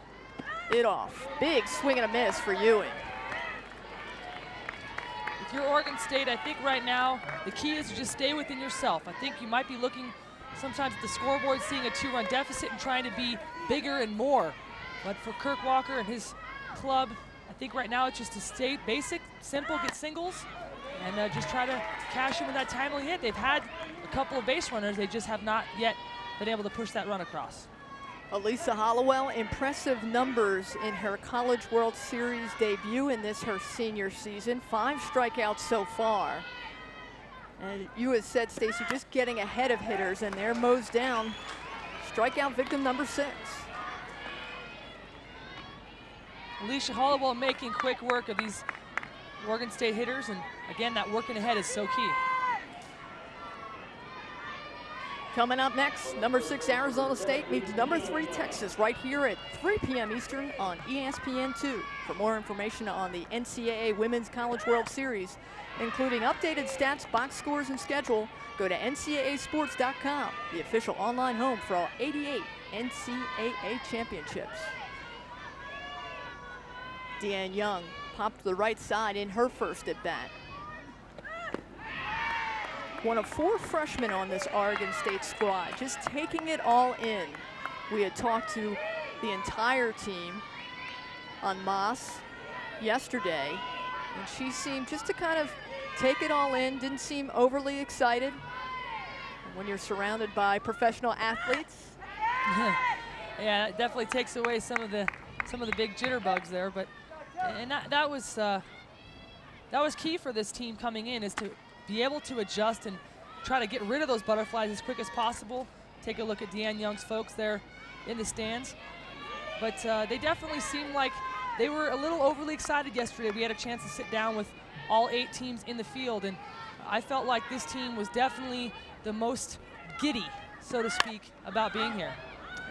[SPEAKER 1] it off. Big swing and a miss for Ewing.
[SPEAKER 2] If you're Oregon State, I think right now the key is to just stay within yourself. I think you might be looking sometimes at the scoreboard, seeing a 2-run deficit and trying to be bigger and more. But for Kirk Walker and his club, I think right now it's just to stay basic, simple, get singles, and just try to cash in with that timely hit. They've had a couple of base runners. They just have not yet been able to push that run across.
[SPEAKER 1] Alyssa Hollowell, impressive numbers in her College World Series debut in this, her senior season. 5 strikeouts so far. And you had said, Stacy, just getting ahead of hitters, and there Mo's down. Strikeout victim number 6.
[SPEAKER 2] Alicia Hollowell making quick work of these Oregon State hitters, and again, that working ahead is so key.
[SPEAKER 1] Coming up next, number 6 Arizona State meets number 3 Texas right here at 3 p.m. Eastern on ESPN2. For more information on the NCAA Women's College World Series, including updated stats, box scores, and schedule, go to ncaasports.com, the official online home for all 88 NCAA championships. Deanne Young popped to the right side in her first at bat. One of 4 freshmen on this Oregon State squad, just taking it all in. We had talked to the entire team on Moss yesterday, and she seemed just to kind of take it all in, didn't seem overly excited. And when you're surrounded by professional athletes.
[SPEAKER 2] Yeah, it definitely takes away some of the big jitterbugs there, but and that was key for this team coming in, is to be able to adjust and try to get rid of those butterflies as quick as possible. Take a look at Deanne Young's folks there in the stands. But they definitely seemed like they were a little overly excited yesterday. We had a chance to sit down with all 8 teams in the field, and I felt like this team was definitely the most giddy, so to speak, about being here.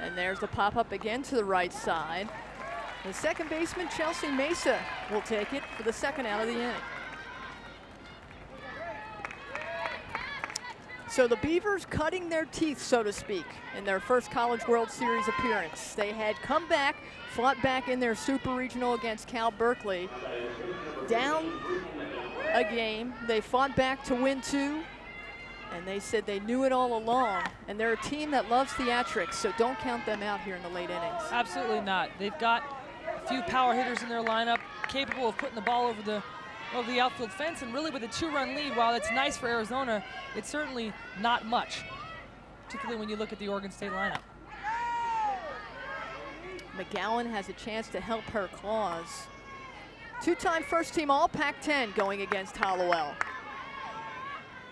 [SPEAKER 1] And there's the pop-up again to the right side. The second baseman, Chelsea Mesa, will take it for the second out of the inning. So the Beavers cutting their teeth, so to speak, in their first College World Series appearance. They had come back, fought back in their Super Regional against Cal Berkeley. Down a game, they fought back to win 2, and they said they knew it all along. And they're a team that loves theatrics, so don't count them out here in the late innings.
[SPEAKER 2] Absolutely not. They've got a few power hitters in their lineup, capable of putting the ball over the outfield fence, and really with a 2-run lead, while it's nice for Arizona, it's certainly not much, particularly when you look at the Oregon State lineup.
[SPEAKER 1] McGowan has a chance to help her cause. 2-time first-team All-Pac-10 going against Hollowell.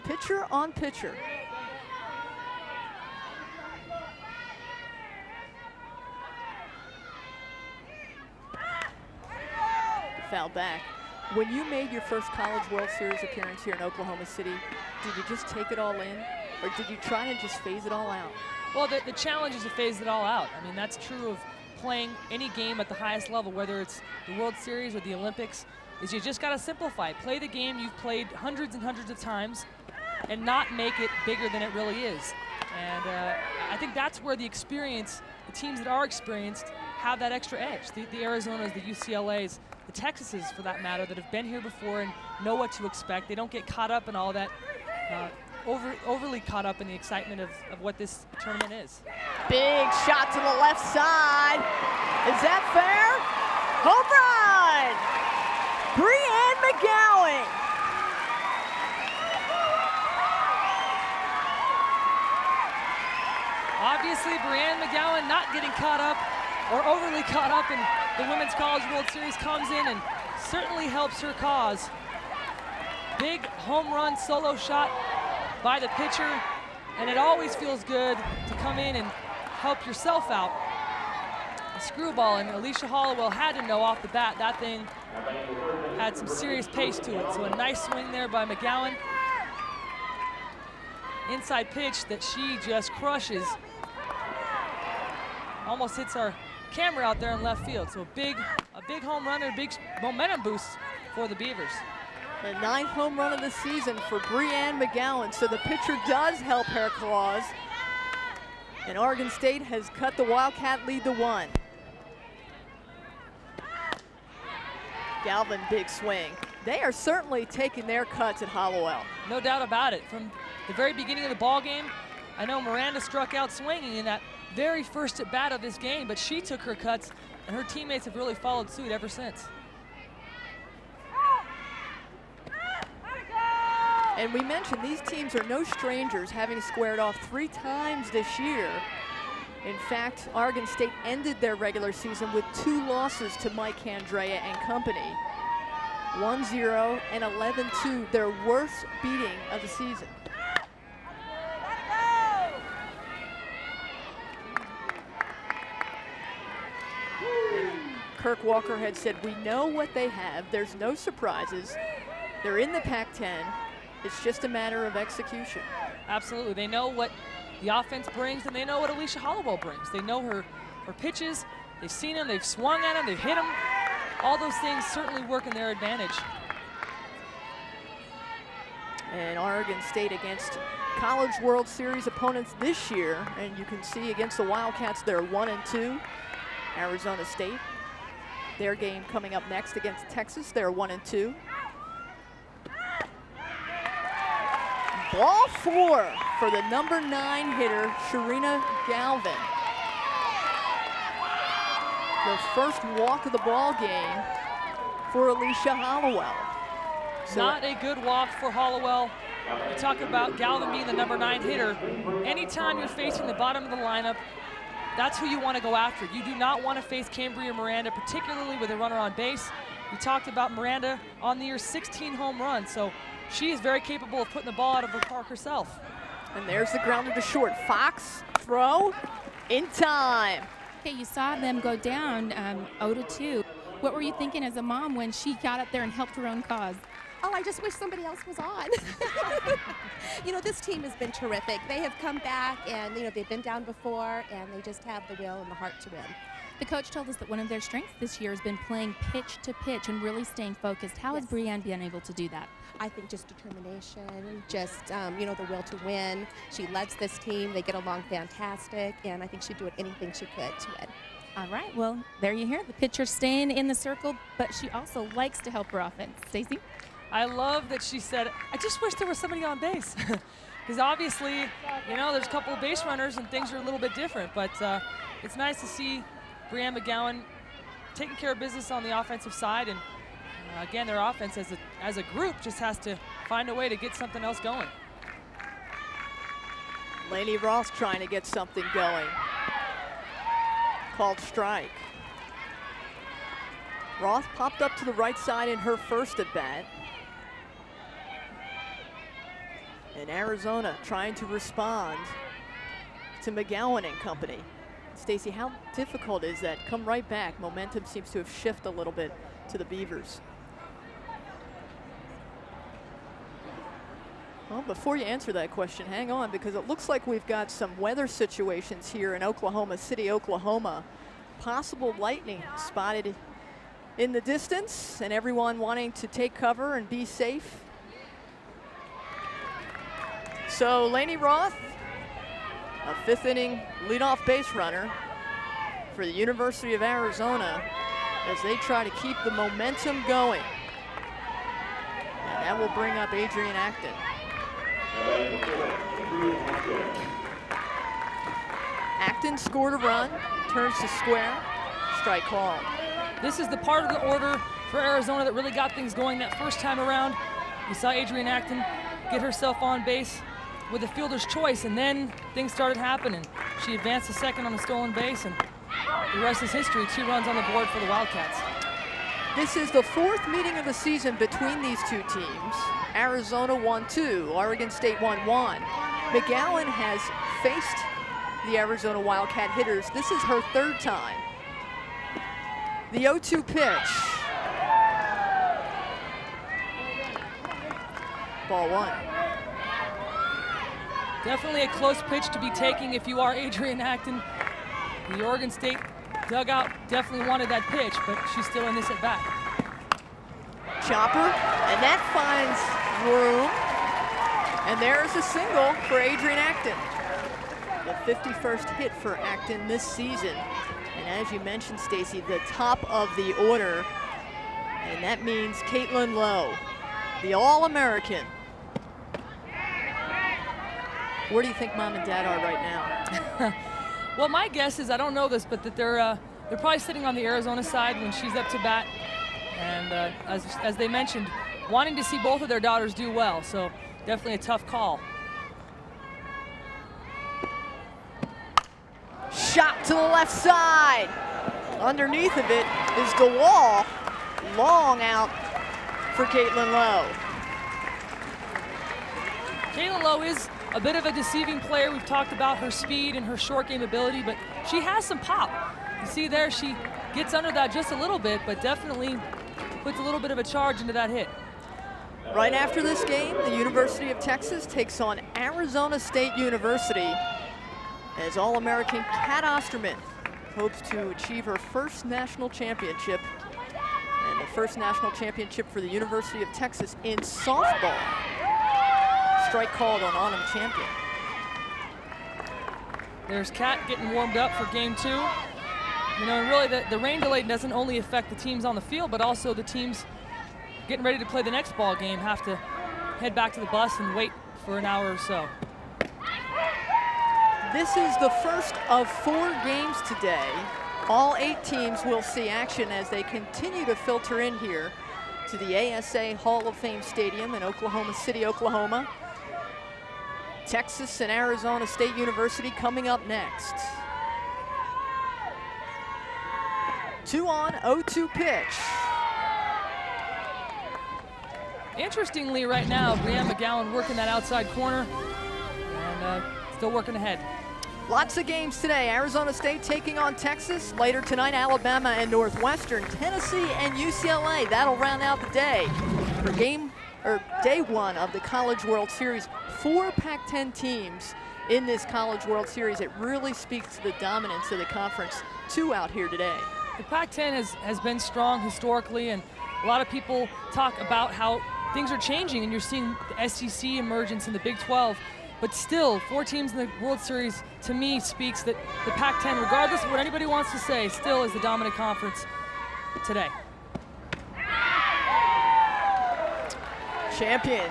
[SPEAKER 1] Pitcher on pitcher. Foul back. When you made your first College World Series appearance here in Oklahoma City, did you just take it all in, or did you try to just phase it all out?
[SPEAKER 2] Well, the challenge is to phase it all out. I mean, that's true of playing any game at the highest level, whether it's the World Series or the Olympics, is you just got to simplify. Play the game you've played hundreds and hundreds of times and not make it bigger than it really is. And I think that's where the experience, the teams that are experienced, have that extra edge. The Arizonas, the UCLAs, the Texases, for that matter, that have been here before and know what to expect. They don't get caught up in all that, overly caught up in the excitement of what this tournament is.
[SPEAKER 1] Big shot to the left side. Is that fair? Home run! Brianne McGowan.
[SPEAKER 2] Obviously, Brianne McGowan not getting caught up or overly caught up in the Women's College World Series, comes in and certainly helps her cause. Big home run solo shot by the pitcher, and it always feels good to come in and help yourself out. A screwball, and Alicia Hollowell had to know off the bat that thing had some serious pace to it. So a nice swing there by McGowan. Inside pitch that she just crushes. Almost hits our camera out there in left field. So a big home run and a big momentum boost for the Beavers.
[SPEAKER 1] The 9th home run of the season for Brianne McGowan. So the pitcher does help her cause. And Oregon State has cut the Wildcat lead to 1. Galvin, big swing. They are certainly taking their cuts at Hollowell.
[SPEAKER 2] No doubt about it. From the very beginning of the ball game, I know Miranda struck out swinging in that very first at bat of this game, but she took her cuts, and her teammates have really followed suit ever since.
[SPEAKER 1] And we mentioned these teams are no strangers, having squared off 3 times this year. In fact, Oregon State ended their regular season with 2 losses to Mike Andrea and company. 1-0 and 11-2, their worst beating of the season. Kirk Walker had said, we know what they have. There's no surprises. They're in the Pac-10. It's just a matter of execution.
[SPEAKER 2] Absolutely. They know what the offense brings, and they know what Alicia Hollowell brings. They know her pitches. They've seen them. They've swung at them. They've hit them. All those things certainly work in their advantage.
[SPEAKER 1] And Oregon State against College World Series opponents this year, and you can see against the Wildcats, they're 1-2. Arizona State, their game coming up next against Texas, they're 1-2. Ball 4 for the number 9 hitter, Sharina Galvin. The first walk of the ball game for Alicia Hollowell. So
[SPEAKER 2] not a good walk for Hollowell. You talk about Galvin being the number 9 hitter. Anytime you're facing the bottom of the lineup, that's who you want to go after. You do not want to face Cambria Miranda, particularly with a runner on base. We talked about Miranda on the year, 16 home runs, so she is very capable of putting the ball out of the park herself.
[SPEAKER 1] And there's the grounder to short. Fox, throw, in time.
[SPEAKER 3] Okay, you saw them go down 0-2. What were you thinking as a mom when she got up there and helped her own cause?
[SPEAKER 4] Oh, I just wish somebody else was on. You know, this team has been terrific. They have come back, and, you know, they've been down before, and they just have the will and the heart to win.
[SPEAKER 3] The coach told us that one of their strengths this year has been playing pitch to pitch and really staying focused. How has Brianne been able to do that?
[SPEAKER 4] I think just determination, just, you know, the will to win. She loves this team. They get along fantastic, and I think she'd do anything she could to win.
[SPEAKER 3] All right, well, there you hear the pitcher staying in the circle, but she also likes to help her offense. Stacey?
[SPEAKER 2] I love that she said, I just wish there was somebody on base. Because obviously, you know, there's a couple of base runners and things are a little bit different, but it's nice to see Brianne McGowan taking care of business on the offensive side, and again, their offense as a group just has to find a way to get something else going.
[SPEAKER 1] Lainey Ross trying to get something going. Called strike. Roth popped up to the right side in her first at bat. And Arizona trying to respond to McGowan and company. Stacey, how difficult is that? Come right back. Momentum seems to have shifted a little bit to the Beavers. Well, before you answer that question, hang on, because it looks like we've got some weather situations here in Oklahoma City, Oklahoma. Possible lightning spotted in the distance, and everyone wanting to take cover and be safe. So Lainey Roth, a 5th inning leadoff base runner for the University of Arizona as they try to keep the momentum going. And that will bring up Adrian Acton. Acton scored a run, turns to square, strike called.
[SPEAKER 2] this is the part of the order for Arizona that really got things going that first time around. You saw Adrienne Acton get herself on base with a fielder's choice, and then things started happening. She advanced to second on a stolen base, and the rest is history. 2 runs on the board for the Wildcats.
[SPEAKER 1] This is the 4th meeting of the season between these two teams. Arizona won 2, Oregon State won 1. McGowan has faced the Arizona Wildcat hitters. This is her 3rd time. The 0-2 pitch. Ball 1.
[SPEAKER 2] Definitely a close pitch to be taking if you are Adrienne Acton. The Oregon State dugout definitely wanted that pitch, but she's still in this at bat.
[SPEAKER 1] Chopper, and that finds room. And there's a single for Adrienne Acton. The 51st hit for Acton this season. And as you mentioned, Stacy, the top of the order. And that means Caitlin Lowe, the All-American. Where do you think Mom and Dad are right now?
[SPEAKER 2] Well, my guess is, I don't know this, but that they're probably sitting on the Arizona side when she's up to bat. And as they mentioned, wanting to see both of their daughters do well. So definitely a tough call.
[SPEAKER 1] Shot to the left side. Underneath of it is DeWall. Long out for Caitlin Lowe.
[SPEAKER 2] Caitlin Lowe is a bit of a deceiving player. We've talked about her speed and her short game ability, but she has some pop. You see there, she gets under that just a little bit, but definitely puts a little bit of a charge into that hit.
[SPEAKER 1] Right after this game, the University of Texas takes on Arizona State University as All-American Kat Osterman hopes to achieve her first national championship and the first national championship for the University of Texas in softball. Strike called on Autumn Champion.
[SPEAKER 2] There's Kat getting warmed up for game 2. You know, and really the rain delay doesn't only affect the teams on the field, but also the teams getting ready to play the next ball game have to head back to the bus and wait for an hour or so.
[SPEAKER 1] This is the first of 4 games today. All 8 teams will see action as they continue to filter in here to the ASA Hall of Fame Stadium in Oklahoma City, Oklahoma. Texas and Arizona State University coming up next. 2 on, 0-2 pitch.
[SPEAKER 2] Interestingly, right now, Brianne McGowan working that outside corner and still working ahead.
[SPEAKER 1] Lots of games today. Arizona State taking on Texas. Later tonight, Alabama and Northwestern, Tennessee and UCLA. That'll round out the day for day 1 of the College World Series. 4 Pac-10 teams in this College World Series. It really speaks to the dominance of the conference. 2 out here today.
[SPEAKER 2] The Pac-10 has been strong historically, and a lot of people talk about how things are changing, and you're seeing the SEC emergence in the Big 12. But still, 4 teams in the World Series, to me, speaks that the Pac-10, regardless of what anybody wants to say, still is the dominant conference today.
[SPEAKER 1] Champion.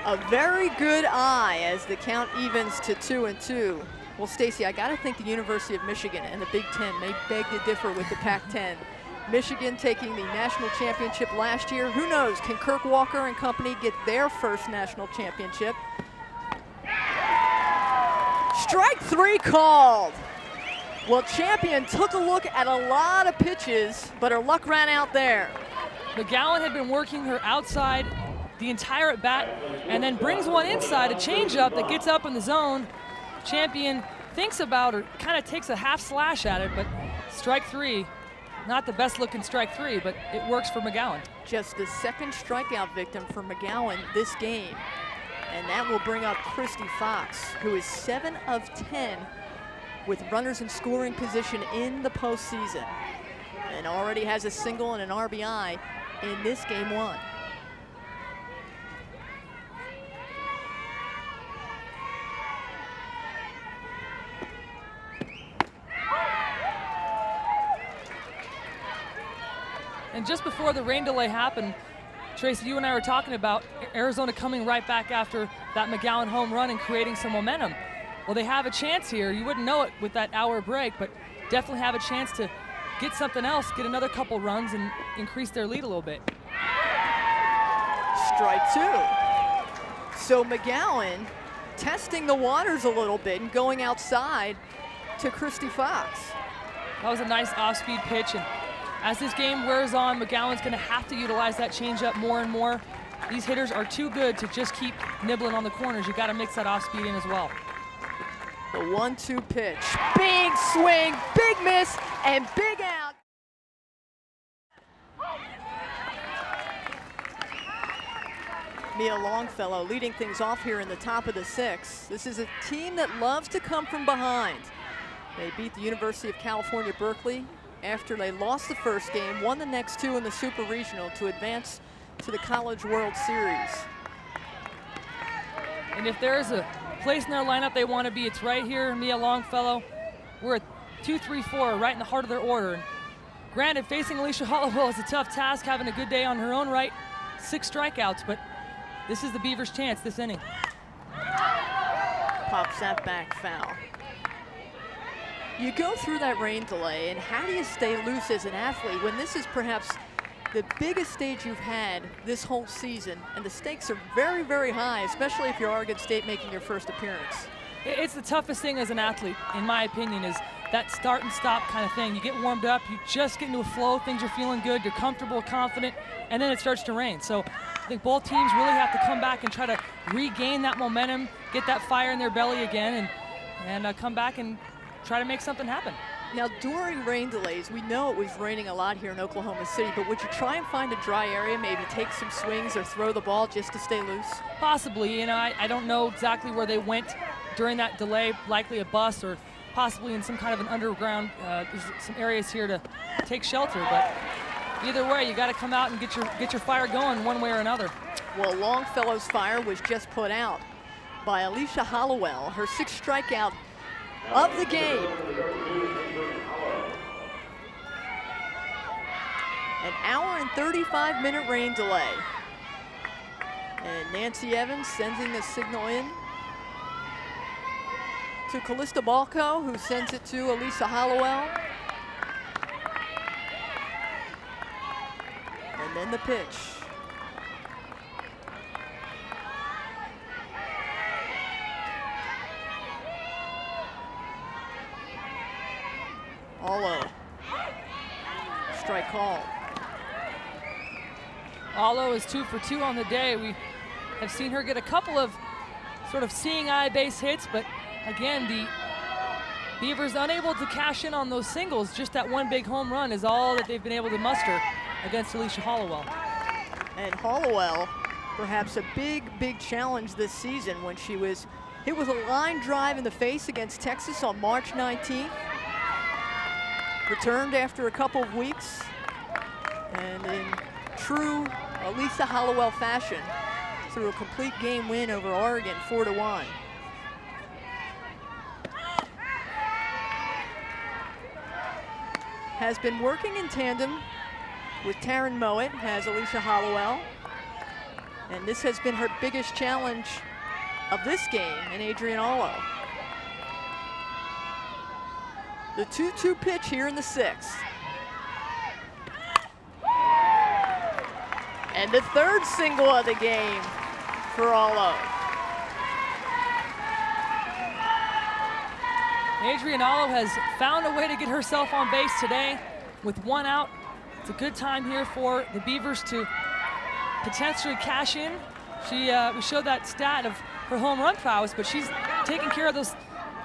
[SPEAKER 1] A very good eye as the count evens to 2-2. Well, Stacy, I gotta think the University of Michigan and the Big Ten may beg to differ with the Pac-10. Michigan taking the national championship last year. Who knows, can Kirk Walker and company get their first national championship? Strike 3 called. Well, Champion took a look at a lot of pitches, but her luck ran out there.
[SPEAKER 2] McGowan had been working her outside the entire at bat and then brings one inside, a changeup that gets up in the zone. Champion thinks about her, kind of takes a half slash at it, but strike 3, not the best looking strike 3, but it works for McGowan.
[SPEAKER 1] Just the 2nd strikeout victim for McGowan this game. And that will bring up Kristie Fox, who is 7 of 10 with runners in scoring position in the postseason, and already has a single and an RBI in this game 1.
[SPEAKER 2] And just before the rain delay happened, Tracy, you and I were talking about Arizona coming right back after that McGowan home run and creating some momentum. Well, they have a chance here. You wouldn't know it with that hour break, but definitely have a chance to get something else, get another couple runs, and increase their lead a little bit.
[SPEAKER 1] Strike two. So McGowan testing the waters a little bit and going outside to Kristie Fox.
[SPEAKER 2] That was a nice off-speed pitch, and as this game wears on, McGowan's going to have to utilize that changeup more and more. These hitters are too good to just keep nibbling on the corners. You got to mix that off-speed in as well.
[SPEAKER 1] The 1-2 pitch. Big swing, big miss, and big out. Mia Longfellow leading things off here in the top of the sixth. This is a team that loves to come from behind. They beat the University of California, Berkeley after they lost the first game, won the next two in the Super Regional to advance to the College World Series.
[SPEAKER 2] And if there's a place in their lineup they want to be, it's right here, Mia Longfellow. We're at 2, 3, 4, right in the heart of their order. And granted, facing Alicia Hollowell is a tough task, having a good day on her own right, 6 strikeouts, but this is the Beavers' chance this inning.
[SPEAKER 1] Pops that back foul. You go through that rain delay, and how do you stay loose as an athlete when this is perhaps the biggest stage you've had this whole season, and the stakes are very, very high, especially if you're Oregon State making your first appearance?
[SPEAKER 2] It's the toughest thing as an athlete, in my opinion, is that start and stop kind of thing. You get warmed up, you just get into a flow, things are feeling good, you're comfortable, confident, and then it starts to rain. So I think both teams really have to come back and try to regain that momentum, get that fire in their belly again, and come back and try to make something happen.
[SPEAKER 1] Now, during rain delays, we know it was raining a lot here in Oklahoma City, but would you try and find a dry area, maybe take some swings or throw the ball just to stay loose?
[SPEAKER 2] Possibly. You know, I don't know exactly where they went during that delay, likely a bus or possibly in some kind of an underground, there's some areas here to take shelter, but either way, you got to come out and get your fire going one way or another.
[SPEAKER 1] Well, Longfellow's fire was just put out by Alicia Hollowell, her 6th strikeout of the game. An hour and 35-minute rain delay. And Nancy Evans sending the signal in to Callista Balco, who sends it to Alicia Hollowell. And then the pitch. Allo. Strike called.
[SPEAKER 2] Allo is 2 for 2 on the day. We have seen her get a couple of sort of seeing eye base hits, but again, the Beavers unable to cash in on those singles. Just that one big home run is all that they've been able to muster against Alicia Hollowell.
[SPEAKER 1] And Hollowell, perhaps a big, big challenge this season when she was hit with a line drive in the face against Texas on March 19th. Returned after a couple of weeks, and in true Alicia Hollowell fashion, through a complete game win over Oregon, 4-1. Has been working in tandem with Taryn Mowat, has Alicia Hollowell, and this has been her biggest challenge of this game in Adrian Allo. The 2-2 pitch here in the 6th. And the 3rd single of the game for Allo.
[SPEAKER 2] Adrian Allo has found a way to get herself on base today with 1 out. It's a good time here for the Beavers to potentially cash in. We showed that stat of her home run prowess, but she's taking care of those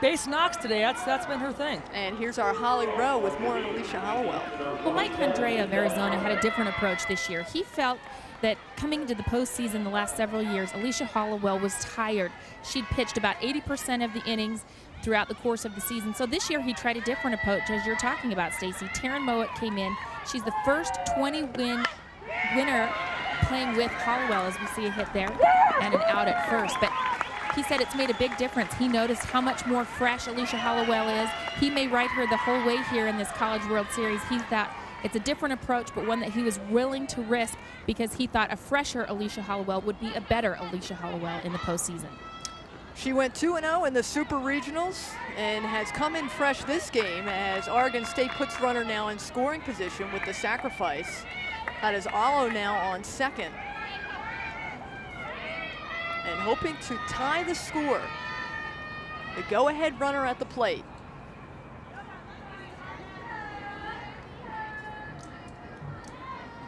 [SPEAKER 2] base knocks today. That's been her thing.
[SPEAKER 1] And here's our Holly Rowe with more on Alicia Hollowell.
[SPEAKER 3] Well, Mike Andrea of Arizona had a different approach this year. He felt that coming into the postseason the last several years, Alicia Hollowell was tired. She'd pitched about 80% of the innings throughout the course of the season. So this year he tried a different approach, as you're talking about, Stacy. Taryn Mowat came in. She's the first 20-win winner playing with Hollowell, as we see a hit there and an out at first. But he said it's made a big difference. He noticed how much more fresh Alicia Hollowell is. He may ride her the whole way here in this College World Series. He thought it's a different approach, but one that he was willing to risk because he thought a fresher Alicia Hollowell would be a better Alicia Hollowell in the postseason.
[SPEAKER 1] She went 2-0 in the Super Regionals and has come in fresh this game as Oregon State puts runner now in scoring position with the sacrifice. That is Alo now on second. And hoping to tie the score. The go-ahead runner at the plate.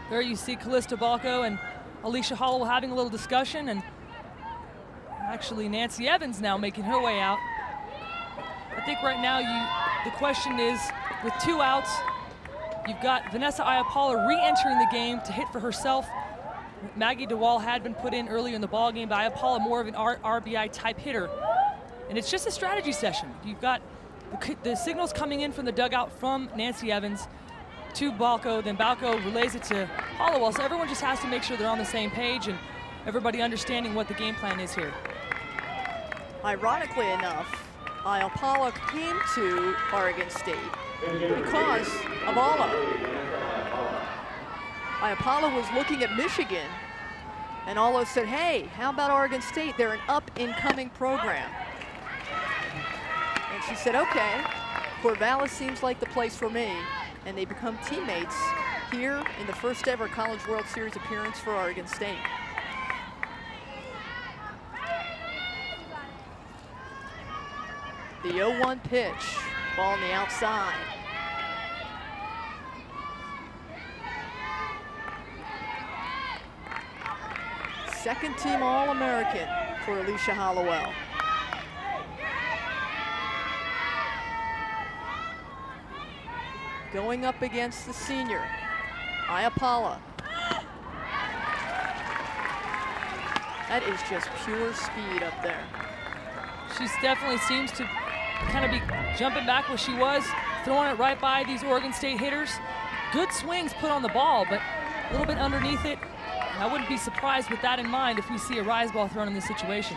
[SPEAKER 2] There you see Callista Balco and Alicia Hollowell having a little discussion, and actually Nancy Evans now making her way out. I think right now the question is, with 2 outs, you've got Vanessa Iapala re-entering the game to hit for herself. Maggie DeWall had been put in earlier in the ball game, but Iapala more of an RBI type hitter. And it's just a strategy session. You've got the signals coming in from the dugout from Nancy Evans to Balco, then Balco relays it to Hollowell. So everyone just has to make sure they're on the same page and everybody understanding what the game plan is here.
[SPEAKER 1] Ironically enough, Iapala came to Oregon State because of Alo. Iapala was looking at Michigan, and Alo said, hey, how about Oregon State? They're an up-and-coming program. And she said, okay, Corvallis seems like the place for me. And they become teammates here in the first ever College World Series appearance for Oregon State. The 0-1 pitch, ball on the outside. Second team All-American for Alicia Hollowell. Going up against the senior, Iapala. That is just pure speed up there.
[SPEAKER 2] She definitely seems to kind of be jumping back where she was, throwing it right by these Oregon State hitters. Good swings put on the ball, but a little bit underneath it. And I wouldn't be surprised with that in mind if we see a rise ball thrown in this situation.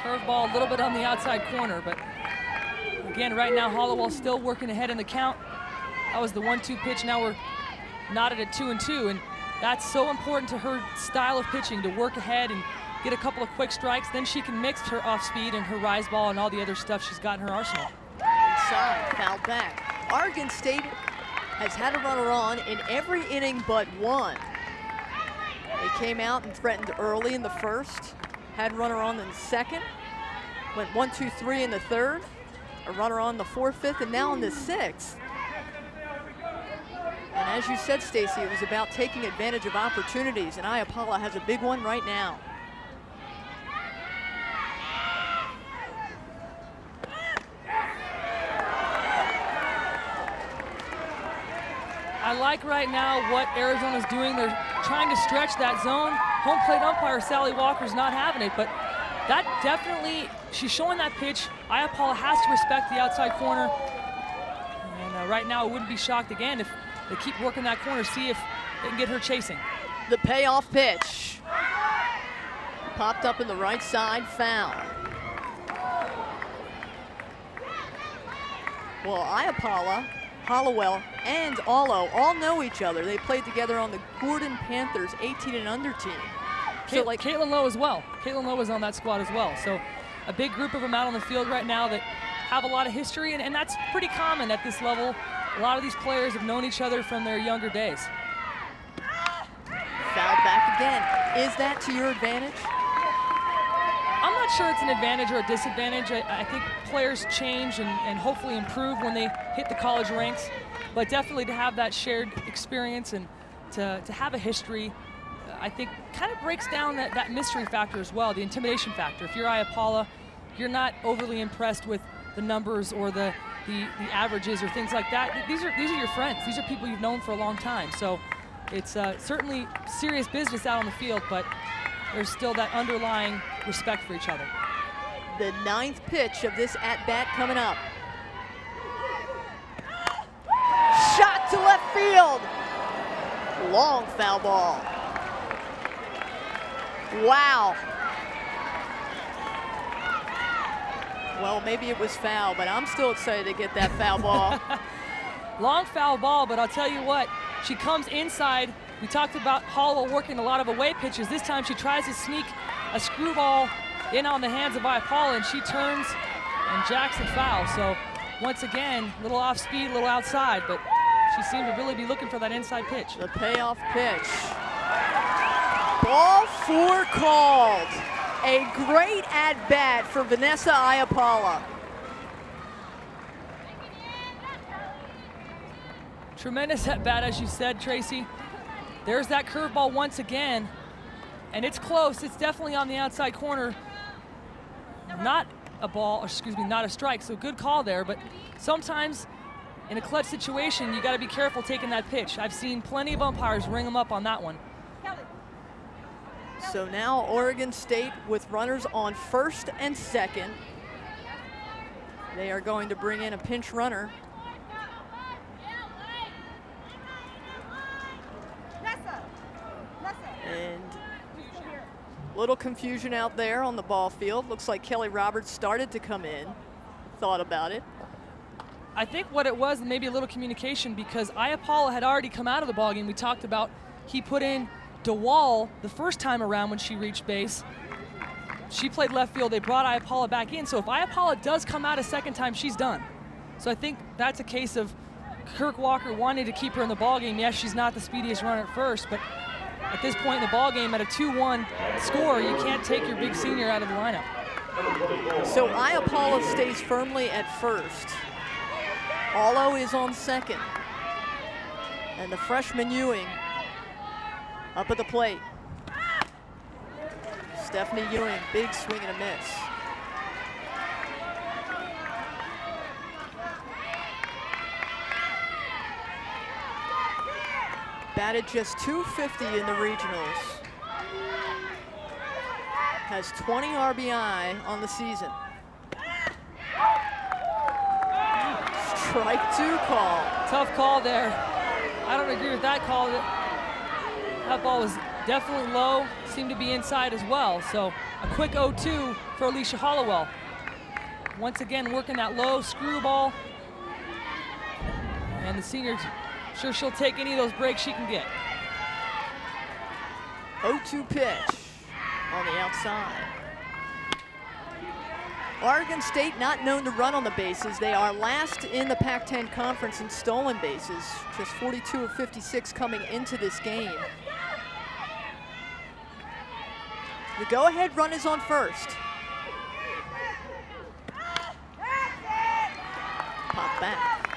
[SPEAKER 2] Curveball a little bit on the outside corner, but again, right now Hollowell still working ahead in the count. That was the 1-2 pitch. Now we're knotted at 2-2, and that's so important to her style of pitching, to work ahead and get a couple of quick strikes. Then she can mix her off speed and her rise ball and all the other stuff she's got in her arsenal.
[SPEAKER 1] Inside, fouled back. Oregon State has had a runner on in every inning but one. They came out and threatened early in the first, had a runner on in the second, went 1-2-3 in the third, a runner on the fourth, fifth, and now in the sixth. And as you said, Stacy, it was about taking advantage of opportunities, and Iapala has a big one right now.
[SPEAKER 2] I like right now what Arizona's doing. They're trying to stretch that zone. Home plate umpire Sally Walker's not having it, but that definitely, she's showing that pitch. Iapala has to respect the outside corner. And right now I wouldn't be shocked again if they keep working that corner, see if they can get her chasing.
[SPEAKER 1] The payoff pitch. Popped up in the right side, foul. Well, Iapala, Hollowell, and Alo all know each other. They played together on the Gordon Panthers 18 and under team.
[SPEAKER 2] So like Caitlin Lowe as well. Caitlin Lowe is on that squad as well. So a big group of them out on the field right now that have a lot of history, and that's pretty common at this level. A lot of these players have known each other from their younger days.
[SPEAKER 1] Fouled back again. Is that to your advantage?
[SPEAKER 2] I'm not sure it's an advantage or a disadvantage. I think players change and hopefully improve when they hit the college ranks, but definitely to have that shared experience and to have a history, I think kind of breaks down that mystery factor as well, the intimidation factor. If you're Iapala, you're not overly impressed with the numbers or the averages or things like that. These are your friends. These are people you've known for a long time. So it's certainly serious business out on the field, but there's still that underlying respect for each other.
[SPEAKER 1] The ninth pitch of this at-bat coming up. Shot to left field. Long foul ball. Wow. Well, maybe it was foul, but I'm still excited to get that foul ball.
[SPEAKER 2] Long foul ball, but I'll tell you what, She comes inside. We talked about Hollowell working a lot of away pitches. This time she tries to sneak a screwball in on the hands of Iapala, and she turns and jacks it foul. So once again, a little off speed, a little outside, but she seemed to really be looking for that inside pitch.
[SPEAKER 1] The payoff pitch. Ball 4 called. A great at-bat for Vanessa Iapala.
[SPEAKER 2] Tremendous at-bat, as you said, Tracy. There's that curveball once again, and it's close. It's definitely on the outside corner. Not a ball, or excuse me, not a strike, so good call there, but sometimes in a clutch situation, you gotta be careful taking that pitch. I've seen plenty of umpires ring them up on that one.
[SPEAKER 1] So now Oregon State with runners on first and second. They are going to bring in a pinch runner. And a little confusion out there on the ball field. Looks like Kelly Roberts started to come in, thought about it.
[SPEAKER 2] I think what it was, maybe a little communication, because Iapala had already come out of the ballgame. We talked about he put in DeWall the first time around when she reached base. She played left field. They brought Iapala back in. So if Iapala does come out a second time, she's done. So I think that's a case of Kirk Walker wanting to keep her in the ballgame. Yes, she's not the speediest runner at first, but at this point in the ballgame, at a 2-1 score, you can't take your big senior out of the lineup.
[SPEAKER 1] So Iapala stays firmly at first. Allo is on second. And the freshman Ewing up at the plate. Stephanie Ewing, big swing and a miss. Batted just .250 in the regionals. Has 20 RBI on the season. Strike 2 call.
[SPEAKER 2] Tough call there. I don't agree with that call. That ball was definitely low, seemed to be inside as well. So a quick 0-2 for Alicia Hollowell. Once again, working that low screwball. And the senior, sure she'll take any of those breaks she can get.
[SPEAKER 1] 0-2 pitch on the outside. Oregon State not known to run on the bases. They are last in the Pac-10 conference in stolen bases, just 42 of 56 coming into this game. The go-ahead run is on first. Pop back.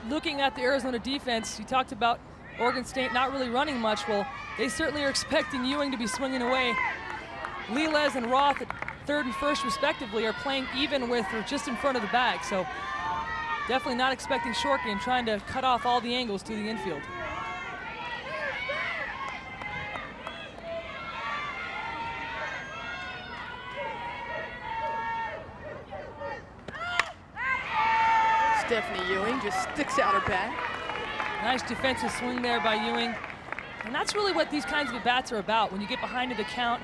[SPEAKER 2] Looking at the Arizona defense, you talked about Oregon State not really running much. Well, they certainly are expecting Ewing to be swinging away. Liles and Roth at third and first respectively are playing even with or just in front of the bag. So definitely not expecting short game, trying to cut off all the angles to the infield.
[SPEAKER 1] Stephanie Ewing just sticks out her bat.
[SPEAKER 2] Nice defensive swing there by Ewing. And that's really what these kinds of at-bats are about. When you get behind in the count,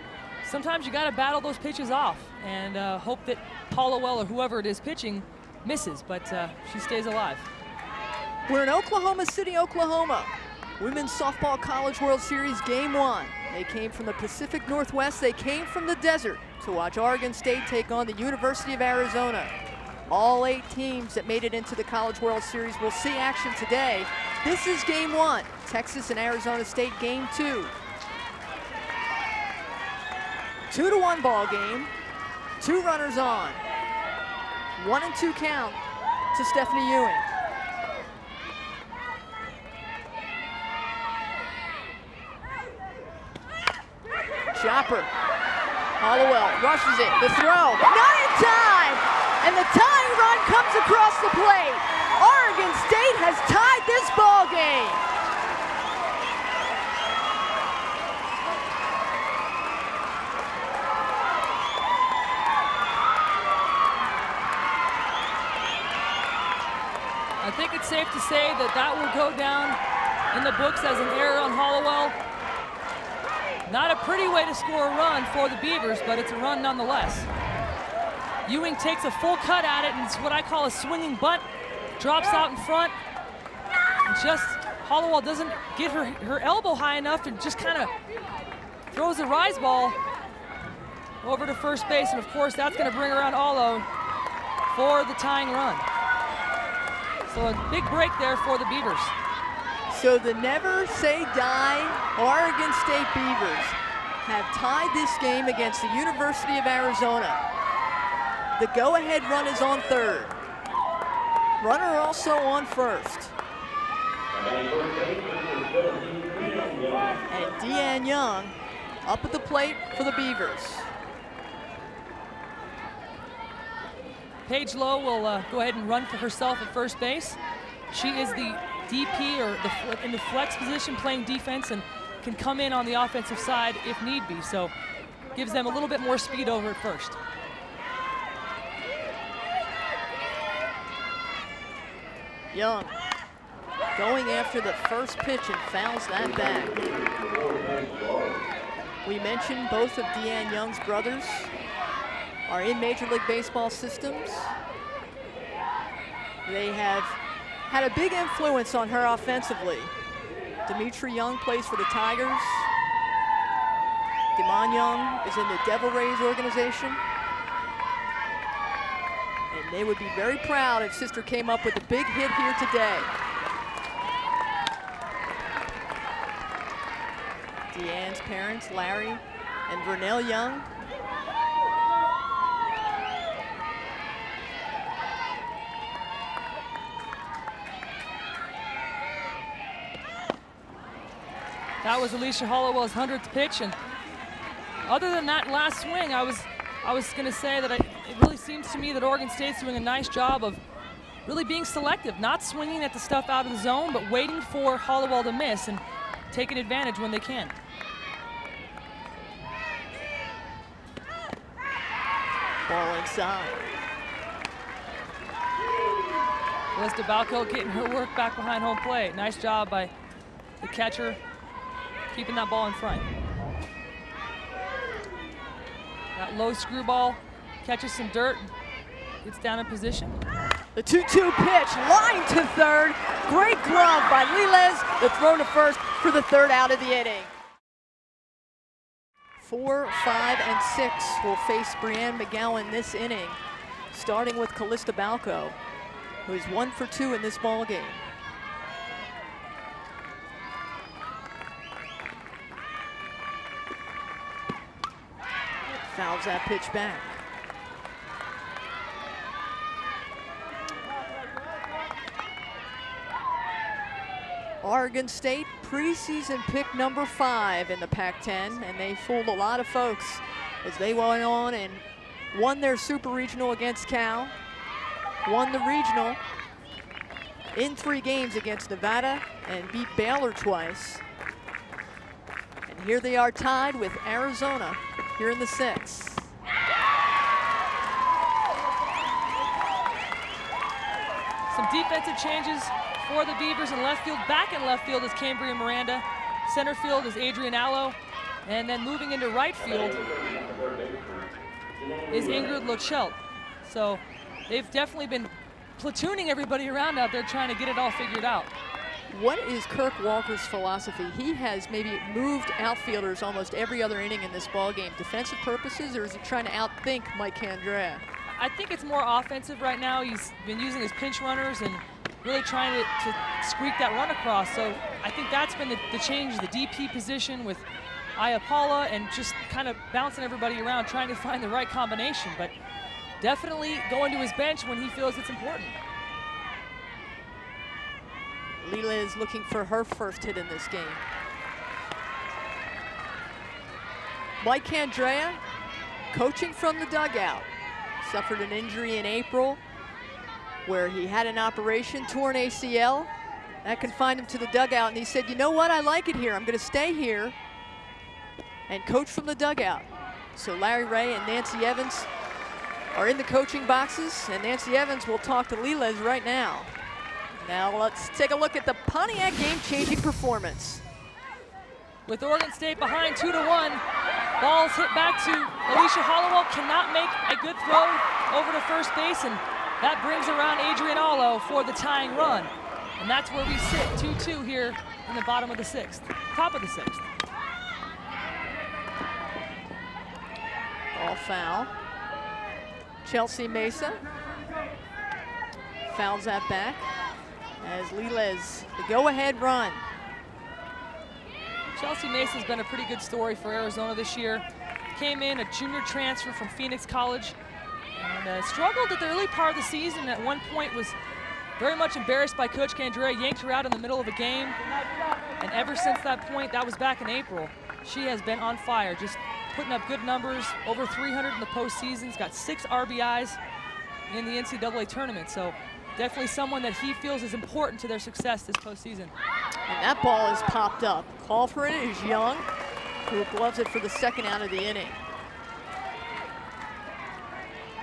[SPEAKER 2] sometimes you got to battle those pitches off and hope that Hollowell or whoever it is pitching misses, but she stays alive.
[SPEAKER 1] We're in Oklahoma City, Oklahoma. Women's Softball College World Series Game 1. They came from the Pacific Northwest. They came from the desert to watch Oregon State take on the University of Arizona. All 8 teams that made it into the College World Series will see action today. This is Game 1, Texas and Arizona State Game 2. 2-1 ball game, 2 runners on. 1-2 count to Stephanie Ewing. Chopper, Hollowell rushes it, the throw, not in time! And the tying run comes across the plate. Oregon State has tied this ball game.
[SPEAKER 2] I think it's safe to say that that will go down in the books as an error on Hollowell. Not a pretty way to score a run for the Beavers, but it's a run nonetheless. Ewing takes a full cut at it, and it's what I call a swinging bunt drops out in front. And just Hollowell doesn't get her elbow high enough and just kind of throws the rise ball over to first base. And of course, that's going to bring around Olo for the tying run. So a big break there for the Beavers.
[SPEAKER 1] So the never say die Oregon State Beavers have tied this game against the University of Arizona. The go-ahead run is on third. Runner also on first. And Deanne Young up at the plate for the Beavers.
[SPEAKER 2] Paige Lowe will go ahead and run for herself at first base. She is the DP, or in the flex position, playing defense, and can come in on the offensive side if need be. So gives them a little bit more speed over at first.
[SPEAKER 1] Young going after the first pitch and fouls that back. We mentioned both of Deanne Young's brothers are in Major League Baseball systems. They have had a big influence on her offensively. Dimitri Young plays for the Tigers. Demond Young is in the Devil Rays organization. And they would be very proud if sister came up with a big hit here today. Deanne's parents, Larry and Vernell Young.
[SPEAKER 2] That was Alicia Hollowell's 100th pitch, and other than that last swing, I was going to say that it really seems to me that Oregon State's doing a nice job of really being selective, not swinging at the stuff out of the zone, but waiting for Hollowell to miss and taking advantage when they can.
[SPEAKER 1] Ball inside.
[SPEAKER 2] Liz DeBalco getting her work back behind home plate. Nice job by the catcher, keeping that ball in front. That low screwball catches some dirt, gets down in position.
[SPEAKER 1] The 2-2 pitch, line to third. Great glove by Liles. The throw to first for the third out of the inning. 4, 5, and 6 will face Brianne McGowan this inning, starting with Callista Balco, who's 1 for 2 in this ball game. Fouls that pitch back. Oregon State, preseason pick number 5 in the Pac-10, and they fooled a lot of folks as they went on and won their super regional against Cal, won the regional in 3 games against Nevada, and beat Baylor twice. And here they are tied with Arizona here in the 6th.
[SPEAKER 2] Some defensive changes for the Beavers in left field. Back in left field is Cambria Miranda. Center field is Adrian Allo. And then moving into right field is Ingrid Lochelt. So they've definitely been platooning everybody around out there trying to get it all figured out.
[SPEAKER 1] What is Kirk Walker's philosophy? He has maybe moved outfielders almost every other inning in this ball game. Defensive purposes, or is he trying to outthink Mike Candrea?
[SPEAKER 2] I think it's more offensive right now. He's been using his pinch runners and really trying to squeak that run across. So I think that's been the change, the DP position with Aya Paula, and just kind of bouncing everybody around, trying to find the right combination. But definitely going to his bench when he feels it's important.
[SPEAKER 1] Lila is looking for her first hit in this game. Mike Candrea, coaching from the dugout. Suffered an injury in April where he had an operation, torn ACL. That confined him to the dugout, and he said, you know what, I like it here. I'm gonna stay here and coach from the dugout. So Larry Ray and Nancy Evans are in the coaching boxes, and Nancy Evans will talk to Liles right now. Now let's take a look at the Pontiac game-changing performance.
[SPEAKER 2] With Oregon State behind 2-1, balls hit back to Alicia Hollowell, cannot make a good throw over to first base, and That brings around Adrian Allo for the tying run. And that's where we sit, 2-2 here in the bottom of the 6th, top of the 6th.
[SPEAKER 1] Ball foul. Chelsea Mesa fouls that back as Liles, the go-ahead run.
[SPEAKER 2] Chelsea Masa's been a pretty good story for Arizona this year. Came in a junior transfer from Phoenix College and struggled at the early part of the season. At one point was very much embarrassed by Coach Candrea, yanked her out in the middle of a game. And ever since that point, that was back in April, she has been on fire, just putting up good numbers, over 300 in the postseason. She's got 6 RBIs in the NCAA tournament. So definitely someone that he feels is important to their success this postseason.
[SPEAKER 1] And that ball is popped up. Call for it is Young, who gloves it for the 2nd out of the inning.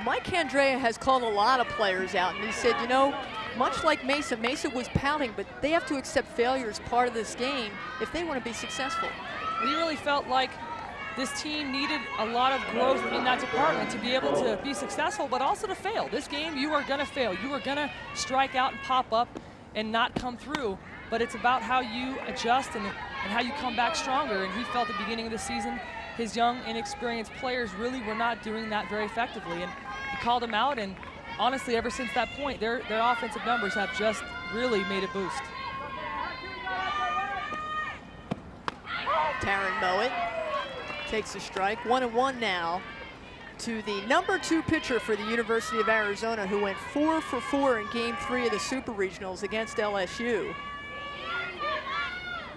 [SPEAKER 1] Mike Candrea has called a lot of players out, and he said, you know, much like Mesa, Mesa was pouting, but they have to accept failure as part of this game if they want to be successful.
[SPEAKER 2] We really felt like this team needed a lot of growth in that department to be able to be successful, but also to fail. This game, you are going to fail. You are going to strike out and pop up and not come through, but it's about how you adjust and how you come back stronger. And he felt at the beginning of the season, his young, inexperienced players really were not doing that very effectively. And he called them out, and honestly, ever since that point, their offensive numbers have just really made a boost.
[SPEAKER 1] Taryn Mowat takes a strike. 1-1 now to the #2 pitcher for the University of Arizona, who went 4 for 4 in Game 3 of the Super Regionals against LSU.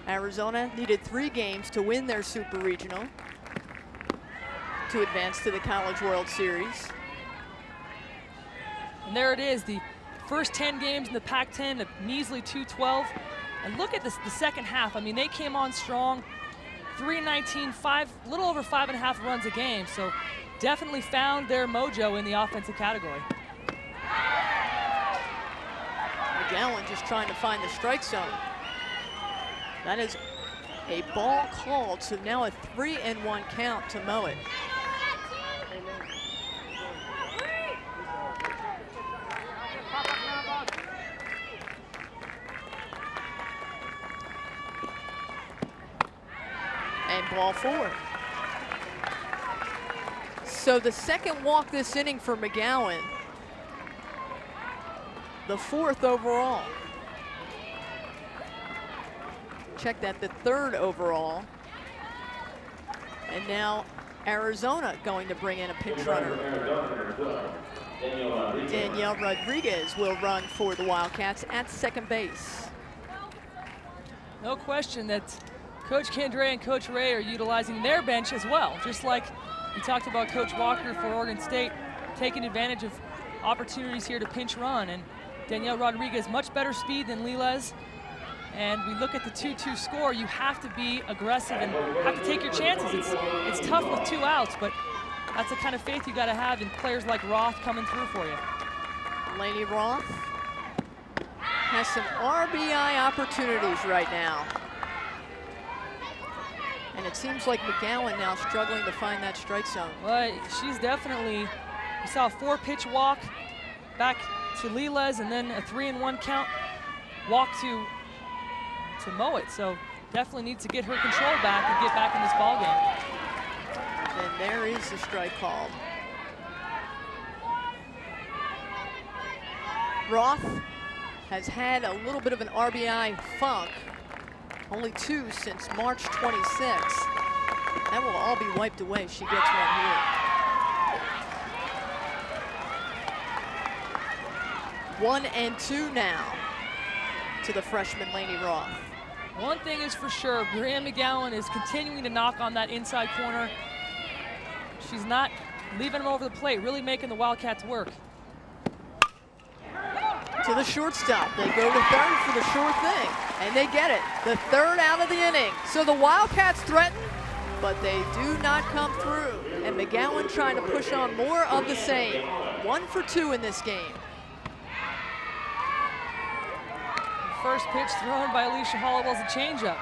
[SPEAKER 1] Arizona needed 3 games to win their Super Regional to advance to the College World Series.
[SPEAKER 2] And there it is, the first 10 games in the Pac-10, a measly 2-12. And look at this, the second half. I mean, they came on strong, 3-19, a little over 5.5 runs a game. So definitely found their mojo in the offensive category.
[SPEAKER 1] McGowan just trying to find the strike zone. That is a ball called, so now a 3-1 count to Mowat. And ball 4. So the 2nd walk this inning for McGowan, the 4th overall. Check that, the 3rd overall. And now Arizona going to bring in a pinch runner. Danielle Rodriguez will run for the Wildcats at 2nd base.
[SPEAKER 2] No question that Coach Candrea and Coach Ray are utilizing their bench as well. Just like we talked about Coach Walker for Oregon State, taking advantage of opportunities here to pinch run. And Danielle Rodriguez, much better speed than Liles. And we look at the 2-2 score, you have to be aggressive and have to take your chances. It's tough with 2 outs, but that's the kind of faith you got to have in players like Roth coming through for you.
[SPEAKER 1] Lainey Roth has some RBI opportunities right now. And it seems like McGowan now struggling to find that strike zone.
[SPEAKER 2] Well, she's definitely, we saw a 4-pitch walk back to Liles and then a 3-1 count walk to Mowat. So definitely needs to get her control back and get back in this ball game.
[SPEAKER 1] And there is the strike called. Roth has had a little bit of an RBI funk. Only 2 since March 26th. That will all be wiped away. She gets one here. 1-2 now to the freshman Lainey Roth.
[SPEAKER 2] One thing is for sure, Brianne McGowan is continuing to knock on that inside corner. She's not leaving them over the plate, really making the Wildcats work.
[SPEAKER 1] To the shortstop. They go to 3rd for the sure thing, and they get it. The 3rd out of the inning. So the Wildcats threaten, but they do not come through. And McGowan trying to push on more of the same. 1 for 2 in this game.
[SPEAKER 2] First pitch thrown by Alicia Hollowell is a changeup.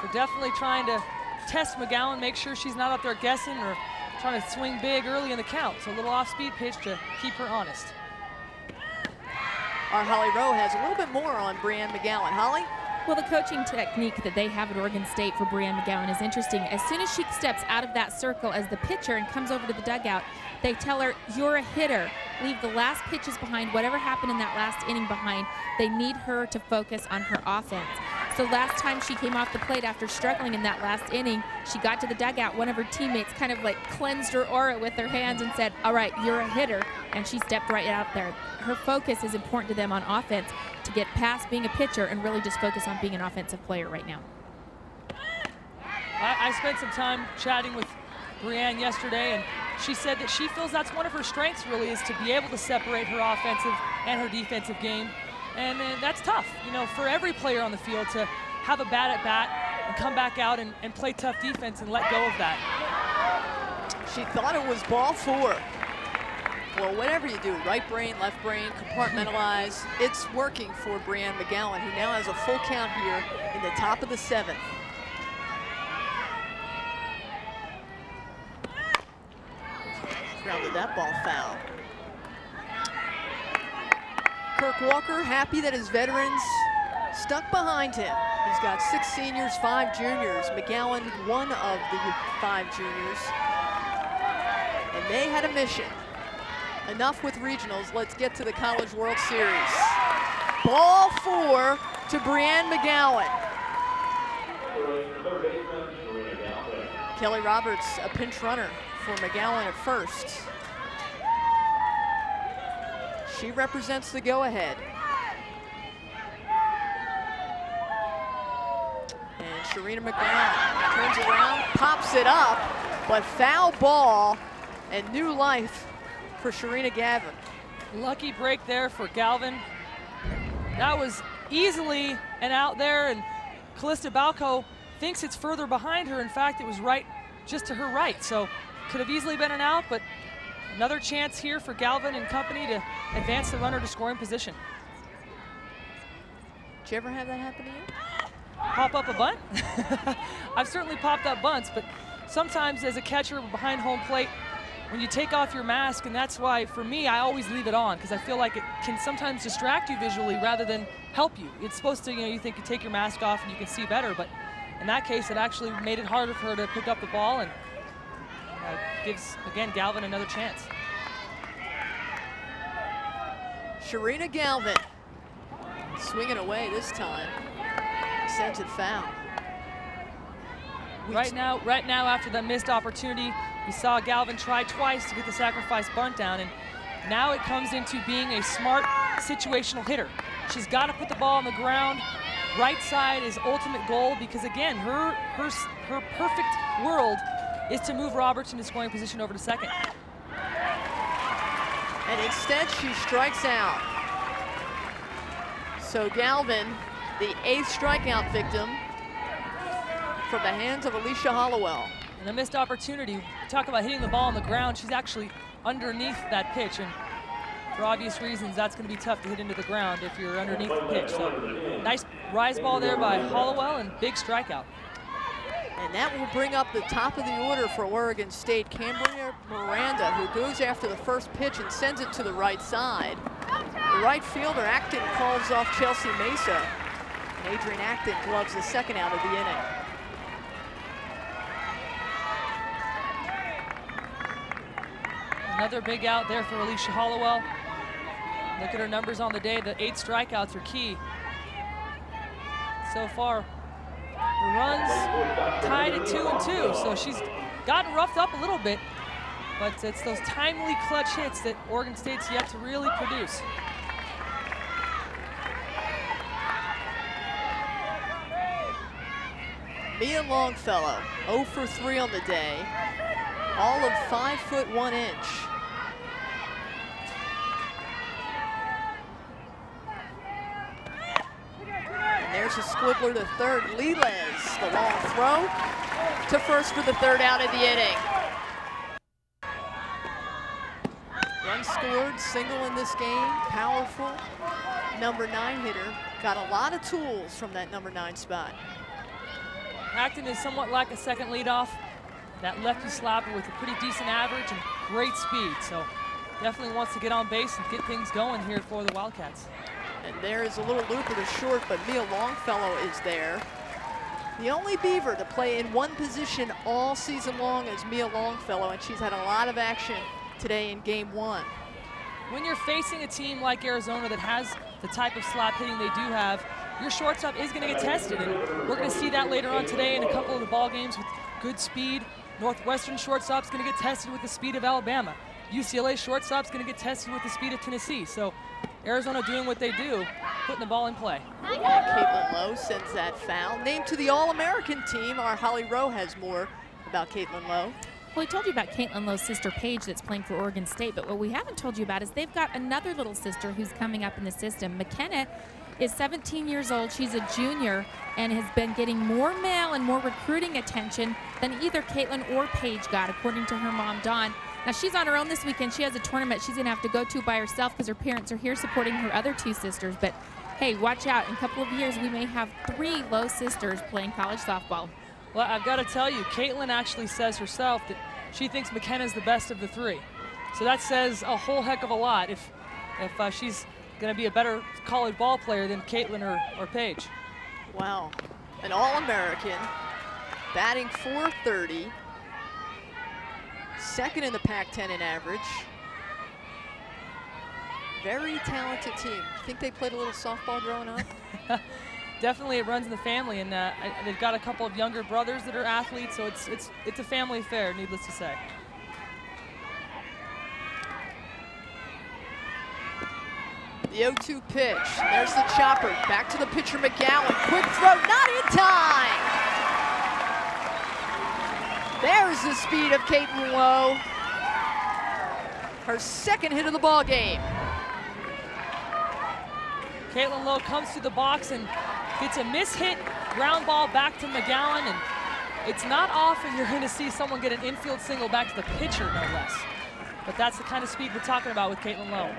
[SPEAKER 2] So definitely trying to test McGowan, make sure she's not out there guessing or trying to swing big early in the count. So a little off-speed pitch to keep her honest.
[SPEAKER 1] Our Holly Rowe has a little bit more on Brianne McGowan. Holly?
[SPEAKER 3] Well, the coaching technique that they have at Oregon State for Brianne McGowan is interesting. As soon as she steps out of that circle as the pitcher and comes over to the dugout, they tell her, you're a hitter. Leave the last pitches behind, whatever happened in that last inning behind. They need her to focus on her offense. So last time she came off the plate after struggling in that last inning, she got to the dugout. One of her teammates kind of like cleansed her aura with her hands and said, all right, you're a hitter. And she stepped right out there. Her focus is important to them on offense to get past being a pitcher and really just focus on being an offensive player right now.
[SPEAKER 2] I spent some time chatting with Brianne yesterday, and she said that she feels that's one of her strengths really, is to be able to separate her offensive and her defensive game. And that's tough, you know, for every player on the field to have a bad at bat and come back out and play tough defense and let go of that.
[SPEAKER 1] She thought it was ball 4. Well, whatever you do, right brain, left brain, compartmentalize, it's working for Brianne McGowan, who now has a full count here in the top of the 7th. Grounded that ball foul. Kirk Walker happy that his veterans stuck behind him. He's got 6 seniors, 5 juniors. McGowan, one of the 5 juniors. And they had a mission. Enough with regionals, let's get to the College World Series. Ball 4 to Brianne McGowan. Kelly Roberts, a pinch runner for McGowan at first. She represents the go-ahead. And Sharina McGowan turns around, pops it up, but foul ball and new life for Sharina Gavin.
[SPEAKER 2] Lucky break there for Galvin. That was easily an out there, and Callista Balco thinks it's further behind her. In fact, it was right just to her right, so could have easily been an out, but another chance here for Galvin and company to advance the runner to scoring position.
[SPEAKER 1] Did you ever have that happen to you?
[SPEAKER 2] Pop up a bunt? I've certainly popped up bunts, but sometimes as a catcher behind home plate, when you take off your mask, and that's why, for me, I always leave it on, because I feel like it can sometimes distract you visually rather than help you. It's supposed to, you know, you think you take your mask off and you can see better, but in that case, it actually made it harder for her to pick up the ball, and gives, again, Galvin another chance.
[SPEAKER 1] Sharina Galvin swinging away this time. Sends it foul.
[SPEAKER 2] Right now, after that missed opportunity, we saw Galvin try twice to get the sacrifice bunt down, and now it comes into being a smart situational hitter. She's got to put the ball on the ground. Right side is ultimate goal, because again, her perfect world is to move Roberts into scoring position over to second.
[SPEAKER 1] And instead, she strikes out. So Galvin, the 8th strikeout victim from the hands of Alicia Hollowell.
[SPEAKER 2] And a missed opportunity. Talk about hitting the ball on the ground. She's actually underneath that pitch, and for obvious reasons, that's going to be tough to hit into the ground if you're underneath the pitch. So nice rise ball there by Hollowell, and big strikeout.
[SPEAKER 1] And that will bring up the top of the order for Oregon State. Cambria Miranda, who goes after the first pitch and sends it to the right side. The right fielder, Acton, calls off Chelsea Mesa. And Adrian Acton gloves the second out of the inning.
[SPEAKER 2] Another big out there for Alicia Hollowell. Look at her numbers on the day. The 8 strikeouts are key. So far, the runs tied at 2-2, so she's gotten roughed up a little bit, but it's those timely clutch hits that Oregon State's yet to really produce.
[SPEAKER 1] Mia Longfellow, 0 for 3 on the day, all of 5 foot 1 inch. And there's a squibbler to third. Liles, the long throw to first for the 3rd out of the inning. Run scored, single in this game, powerful. Number 9 hitter, got a lot of tools from that number 9 spot.
[SPEAKER 2] Acton is somewhat like a second leadoff. That lefty slapper with a pretty decent average and great speed. So definitely wants to get on base and get things going here for the Wildcats.
[SPEAKER 1] And there is a little looper to short, but Mia Longfellow is there. The only Beaver to play in one position all season long is Mia Longfellow, and she's had a lot of action today in game 1.
[SPEAKER 2] When you're facing a team like Arizona that has the type of slap hitting they do have, your shortstop is going to get tested, and we're going to see that later on today in a couple of the ball games with good speed. Northwestern shortstop's going to get tested with the speed of Alabama. UCLA shortstop's going to get tested with the speed of Tennessee. So Arizona doing what they do, putting the ball in play.
[SPEAKER 1] Caitlin Lowe sends that foul. Named to the All-American team, our Holly Rowe has more about Caitlin Lowe.
[SPEAKER 3] Well, we told you about Caitlin Lowe's sister Paige that's playing for Oregon State, but what we haven't told you about is they've got another little sister who's coming up in the system. McKenna is 17 years old. She's a junior and has been getting more mail and more recruiting attention than either Caitlin or Paige got, according to her mom, Dawn. Now, she's on her own this weekend. She has a tournament she's going to have to go to by herself because her parents are here supporting her other 2 sisters. But, hey, watch out. In a couple of years, we may have 3 Lowe sisters playing college softball.
[SPEAKER 2] Well, I've got to tell you, Caitlin actually says herself that she thinks McKenna's the best of the 3. So that says a whole heck of a lot if she's going to be a better college ball player than Caitlin or Paige.
[SPEAKER 1] Wow. An All-American, batting .430. Second in the Pac-10 in average. Very talented team. Think they played a little softball growing up?
[SPEAKER 2] Definitely, it runs in the family, and they've got a couple of younger brothers that are athletes, so it's a family affair, needless to say.
[SPEAKER 1] The 0-2 pitch. There's the chopper. Back to the pitcher, McGowan. Quick throw, not in time. There's the speed of Caitlin Lowe. Her second hit of the ball game.
[SPEAKER 2] Caitlin Lowe comes to the box and gets a mishit ground ball back to McGowan, and it's not often you're going to see someone get an infield single back to the pitcher, no less. But that's the kind of speed we're talking about with Caitlin Lowe.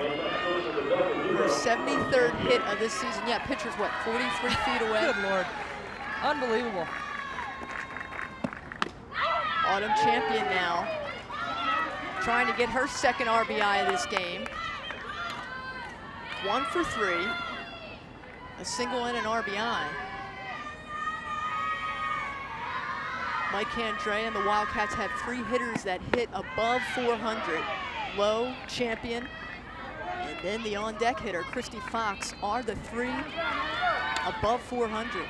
[SPEAKER 1] Her 73rd hit of this season. Yeah, pitcher's what, 43 feet away?
[SPEAKER 2] Good Lord. Unbelievable.
[SPEAKER 1] Autumn champion now. Trying to get her second RBI of this game. 1 for 3. A single and an RBI. Mike Andre and the Wildcats have 3 hitters that hit above 400. Lowe, champion, and then the on-deck hitter, Kristie Fox, are the 3 above 400.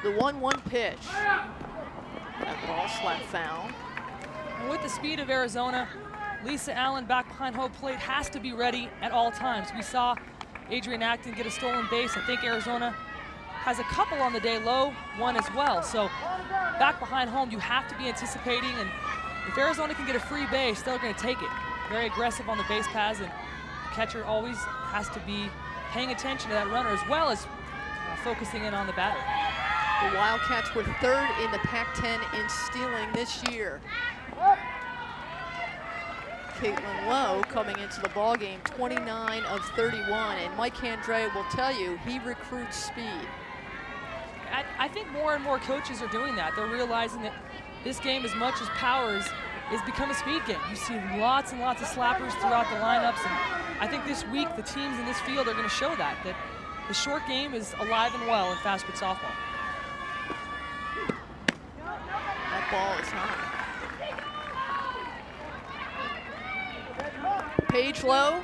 [SPEAKER 1] The 1-1 pitch. That ball slap foul.
[SPEAKER 2] And with the speed of Arizona, Lisa Allen back behind home plate has to be ready at all times. We saw Adrian Acton get a stolen base. I think Arizona has a couple on the day, Lowe one as well. So back behind home, you have to be anticipating, and if Arizona can get a free base, they're going to take it. Very aggressive on the base paths, and the catcher always has to be paying attention to that runner as well as focusing in on the batter.
[SPEAKER 1] The Wildcats were 3rd in the Pac-10 in stealing this year. Caitlin Lowe coming into the ballgame, 29 of 31, and Mike Andre will tell you he recruits speed.
[SPEAKER 2] I think more and more coaches are doing that. They're realizing that this game, as much as power is become a speed game. You see lots and lots of slappers throughout the lineups, and I think this week the teams in this field are going to show that the short game is alive and well in fast pitch softball.
[SPEAKER 1] That ball is high. Paige Lowe,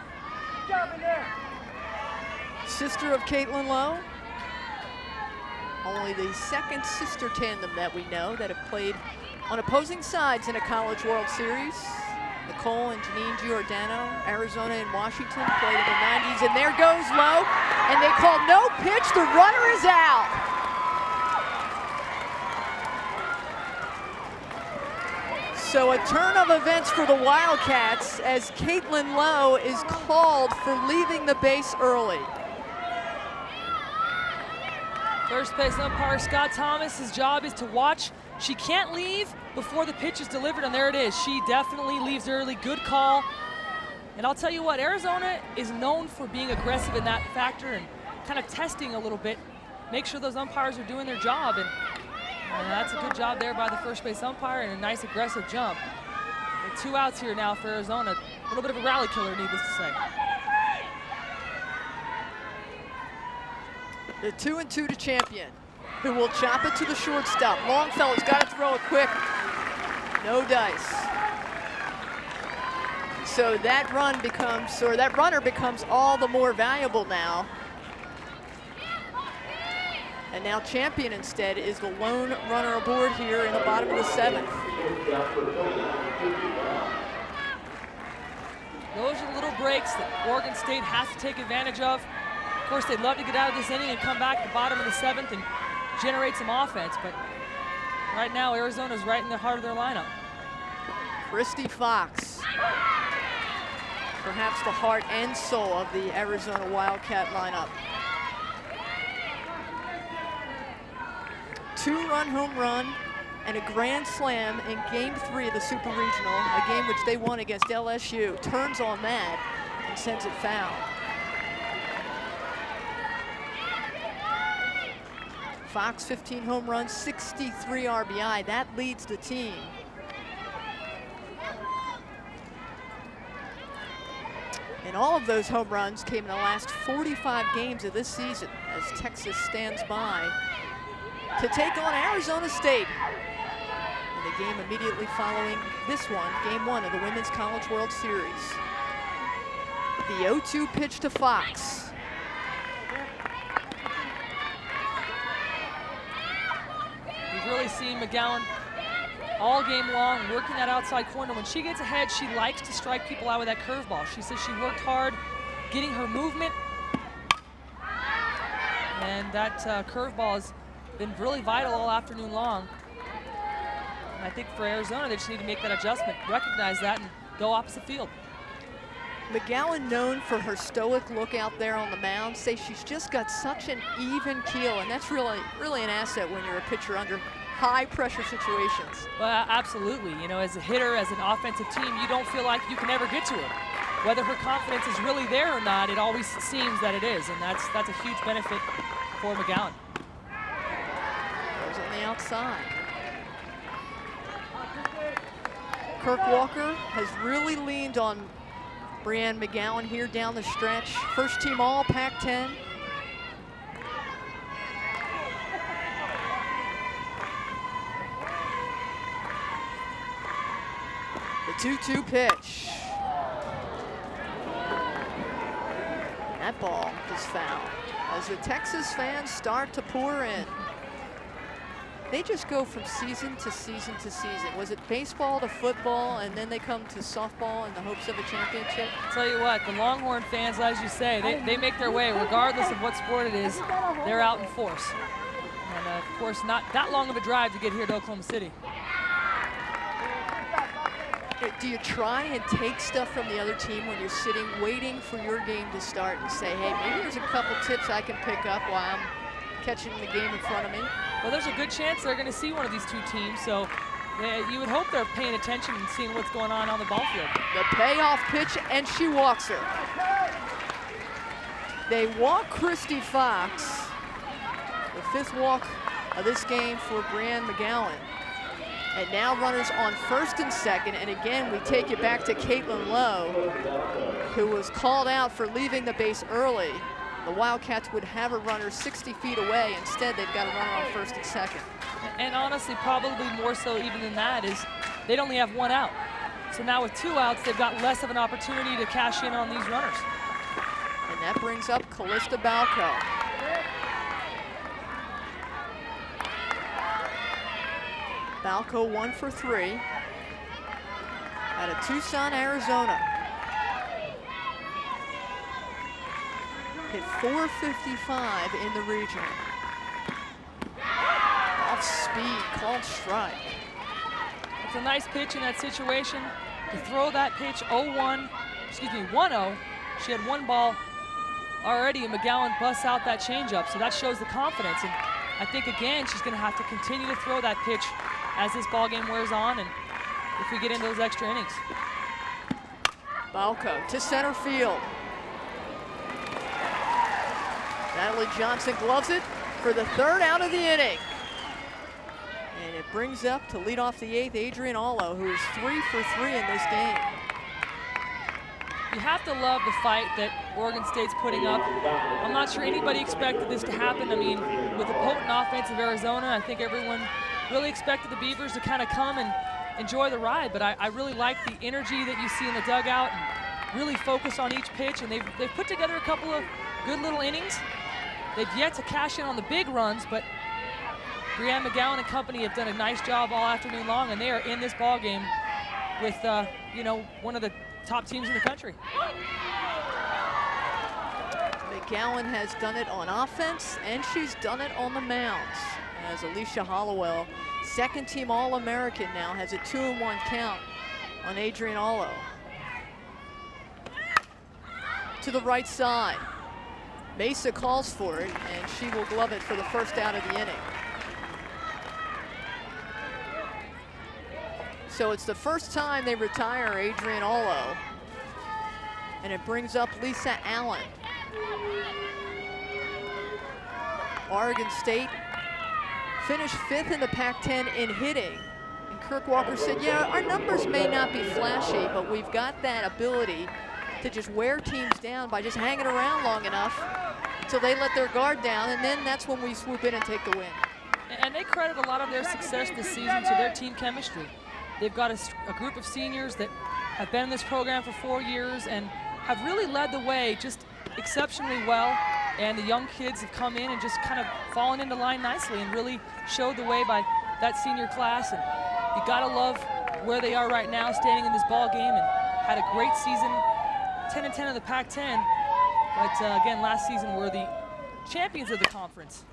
[SPEAKER 1] sister of Caitlin Lowe. Only the second sister tandem that we know that have played on opposing sides in a College World Series. Nicole and Janine Giordano, Arizona and Washington, played in the 90s. And there goes Lowe, and they call no pitch. The runner is out. So a turn of events for the Wildcats as Caitlin Lowe is called for leaving the base early.
[SPEAKER 2] First base umpire Scott Thomas, his job is to watch. She can't leave before the pitch is delivered, and there it is. She definitely leaves early. Good call. And I'll tell you what, Arizona is known for being aggressive in that factor and kind of testing a little bit. Make sure those umpires are doing their job. And And that's a good job there by the first base umpire and a nice aggressive jump. With 2 outs here now for Arizona. A little bit of a rally killer, needless to say.
[SPEAKER 1] The 2-2 to Champion, who will chop it to the shortstop. Longfellow's got to throw it quick. No dice. So that runner becomes all the more valuable now. And now Champion instead is the lone runner aboard here in the bottom of the 7th.
[SPEAKER 2] Those are the little breaks that Oregon State has to take advantage of. Of course, they'd love to get out of this inning and come back at the bottom of the 7th and generate some offense, but right now Arizona's right in the heart of their lineup.
[SPEAKER 1] Kristie Fox, perhaps the heart and soul of the Arizona Wildcat lineup. 2-run home run and a grand slam in Game 3 of the Super Regional, a game which they won against LSU. Turns on that and sends it foul. Fox, 15 home runs, 63 RBI. That leads the team. And all of those home runs came in the last 45 games of this season as Texas stands by to take on Arizona State in the game immediately following this one, Game 1 of the Women's College World Series. The 0-2 pitch to Fox.
[SPEAKER 2] We've really seen McGowan all game long working that outside corner. When she gets ahead, she likes to strike people out with that curveball. She says she worked hard getting her movement, and that curveball has been really vital all afternoon long. And I think for Arizona, they just need to make that adjustment, recognize that, and go opposite field.
[SPEAKER 1] McGowan, known for her stoic look out there on the mound, say she's just got such an even keel, and that's really an asset when you're a pitcher under high pressure situations.
[SPEAKER 2] Well, absolutely. You know, as a hitter, as an offensive team, you don't feel like you can ever get to her. Whether her confidence is really there or not, it always seems that it is, and that's a huge benefit for McGowan.
[SPEAKER 1] Goes on the outside. Kirk Walker has really leaned on Brianne McGowan here down the stretch. First team all Pac-10. The 2-2 pitch. That ball is foul as the Texas fans start to pour in. They just go from season to season to season. Was it baseball to football, and then they come to softball in the hopes of a championship?
[SPEAKER 2] I'll tell you what, the Longhorn fans, as you say, they make their way regardless of what sport it is. They're out in force. And of course, not that long of a drive to get here to Oklahoma City.
[SPEAKER 1] Do you try and take stuff from the other team when you're sitting waiting for your game to start and say, hey, maybe there's a couple tips I can pick up while I'm catching the game in front of me?
[SPEAKER 2] Well, there's a good chance they're going to see one of these two teams, so you would hope they're paying attention and seeing what's going on the ball field.
[SPEAKER 1] The payoff pitch, and she walks her. They walk Kristie Fox, the 5th walk of this game for Brianne McGowan. And now runners on first and second, and again we take it back to Caitlin Lowe, who was called out for leaving the base early. The Wildcats would have a runner 60 feet away. Instead, they've got a runner on first and second.
[SPEAKER 2] And honestly, probably more so even than that is they'd only have 1 out. So now with 2 outs, they've got less of an opportunity to cash in on these runners.
[SPEAKER 1] And that brings up Callista Balco. Balco 1 for 3 out of Tucson, Arizona. Hit 455 in the region. Off speed, called strike.
[SPEAKER 2] It's a nice pitch in that situation. To throw that pitch 1-0. She had 1 ball already, and McGowan busts out that changeup, so that shows the confidence. And I think, again, she's going to have to continue to throw that pitch as this ball game wears on and if we get into those extra innings.
[SPEAKER 1] Balco to center field. Natalie Johnson gloves it for the 3rd out of the inning. it brings up to lead off the 8th, Adrian Allo, who is 3 for 3 in this game.
[SPEAKER 2] You have to love the fight that Oregon State's putting up. I'm not sure anybody expected this to happen. I mean, with the potent offense of Arizona, I think everyone really expected the Beavers to kind of come and enjoy the ride, but I really like the energy that you see in the dugout and really focus on each pitch, and they've put together a couple of good little innings. They've yet to cash in on the big runs, but Brianne McGowan and company have done a nice job all afternoon long, and they are in this ball game with you know, one of the top teams in the country.
[SPEAKER 1] McGowan has done it on offense, and she's done it on the mounds. As Alicia Hollowell, second-team All-American now, has a 2-1 count on Adrian Allo. To the right side. Mesa calls for it, and she will glove it for the first out of the inning. So it's the first time they retire Adrian Allo, and it brings up Lisa Allen. Oregon State finished 5th in the Pac-10 in hitting. And Kirk Walker said, yeah, our numbers may not be flashy, but we've got that ability to just wear teams down by just hanging around long enough until they let their guard down, and then that's when we swoop in and take the win.
[SPEAKER 2] And they credit a lot of their success this season to their team chemistry. They've got a group of seniors that have been in this program for 4 years and have really led the way just exceptionally well. And the young kids have come in and just kind of fallen into line nicely and really showed the way by that senior class. And you gotta love where they are right now, standing in this ball game, and had a great season, 10-10 in the Pac-10. But again, last season were the champions of the conference.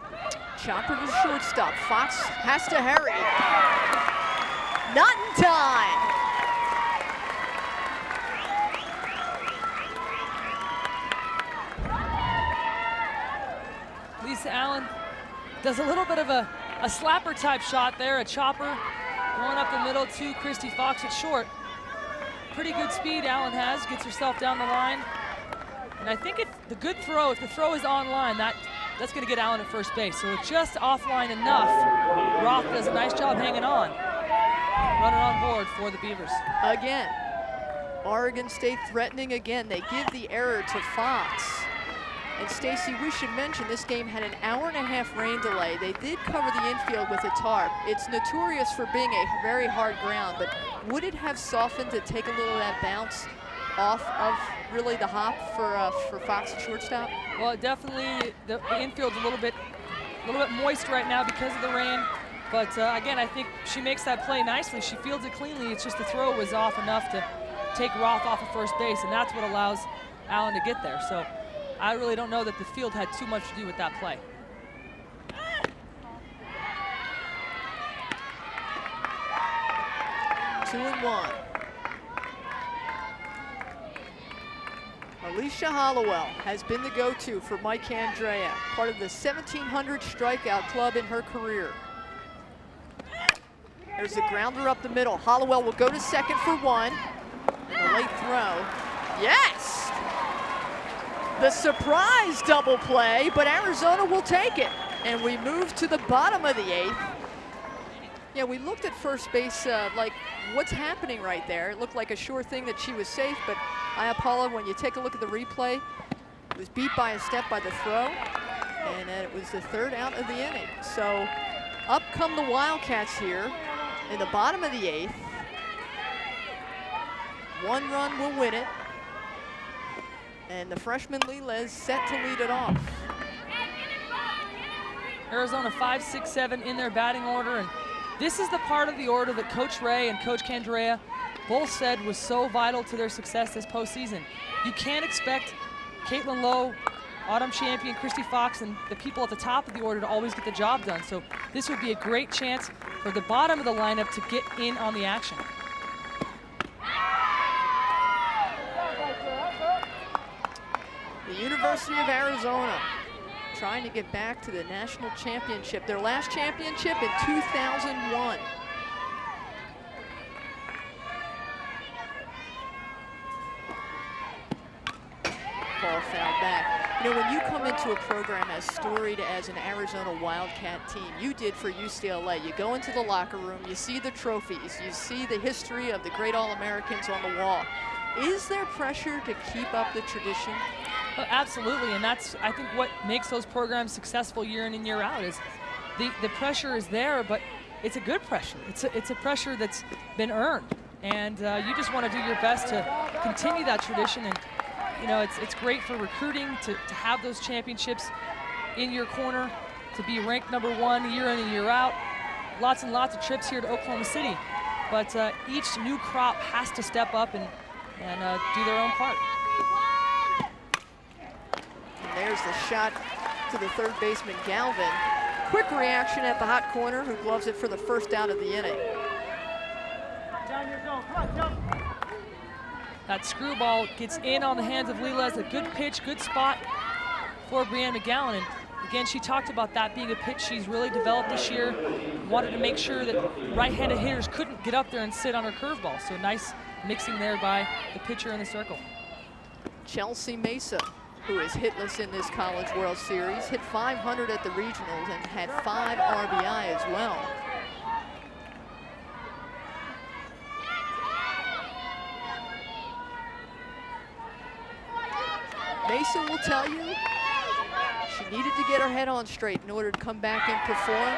[SPEAKER 1] Chopper to shortstop. Fox has to hurry. Not in time.
[SPEAKER 2] Lisa Allen does a little bit of a slapper type shot there, a chopper going up the middle to Kristie Fox at short. Pretty good speed Allen has, gets herself down the line. And I think the good throw, if the throw is on line, that's going to get Allen at first base. So it's just offline enough. Roth does a nice job hanging on. Runner on board for the Beavers.
[SPEAKER 1] Again, Oregon State threatening again. They give the error to Fox. And Stacy, we should mention this game had an 1.5-hour rain delay. They did cover the infield with a tarp. It's notorious for being a very hard ground, but would it have softened to take a little of that bounce off of really the hop for Fox at shortstop?
[SPEAKER 2] Well, definitely the infield's a little bit moist right now because of the rain. But again, I think she makes that play nicely. She fields it cleanly. It's just the throw was off enough to take Roth off of first base, and that's what allows Allen to get there. So I really don't know that the field had too much to do with that play.
[SPEAKER 1] Two and one. Alicia Hollowell has been the go-to for Mike Andrea, part of the 1,700 strikeout club in her career. There's a grounder up the middle. Hollowell will go to second for one. And a late throw. Yes! The surprise double play, but Arizona will take it. And we move to the bottom of the 8th. Yeah, we looked at first base like, what's happening right there? It looked like a sure thing that she was safe, but Iapala, when you take a look at the replay, was beat by a step by the throw, and it was the 3rd out of the inning. So up come the Wildcats here in the bottom of the 8th. 1 run will win it, and the freshman Liles set to lead it off.
[SPEAKER 2] Arizona 5, 6, 7 in their batting order, and this is the part of the order that Coach Ray and Coach Candrea both said was so vital to their success this postseason. You can't expect Caitlin Lowe, Autumn champion Kristie Fox, and the people at the top of the order to always get the job done. So this would be a great chance for the bottom of the lineup to get in on the action.
[SPEAKER 1] The University of Arizona trying to get back to the national championship, their last championship in 2001. Ball fouled back. You know, when you come into a program as storied as an Arizona Wildcat team, you did for UCLA, you go into the locker room, you see the trophies, you see the history of the great All-Americans on the wall. Is there pressure to keep up the tradition?
[SPEAKER 2] Oh, absolutely, and that's, I think, what makes those programs successful year in and year out is the pressure is there, but it's a good pressure. It's a pressure that's been earned, and you just want to do your best to continue that tradition. And you know, it's great for recruiting to have those championships in your corner, to be ranked #1 year in and year out. Lots and lots of trips here to Oklahoma City, but each new crop has to step up and do their own part.
[SPEAKER 1] And there's the shot to the third baseman, Galvin. Quick reaction at the hot corner, who gloves it for the first out of the inning.
[SPEAKER 2] That screwball gets in on the hands of Liles. A good pitch, good spot for Brianne McGowan. And again, she talked about that being a pitch she's really developed this year. Wanted to make sure that right-handed hitters couldn't get up there and sit on her curveball. So nice mixing there by the pitcher in the circle.
[SPEAKER 1] Chelsea Mesa, who is hitless in this College World Series, hit .500 at the regionals and had 5 RBI as well. Mesa will tell you she needed to get her head on straight in order to come back and perform.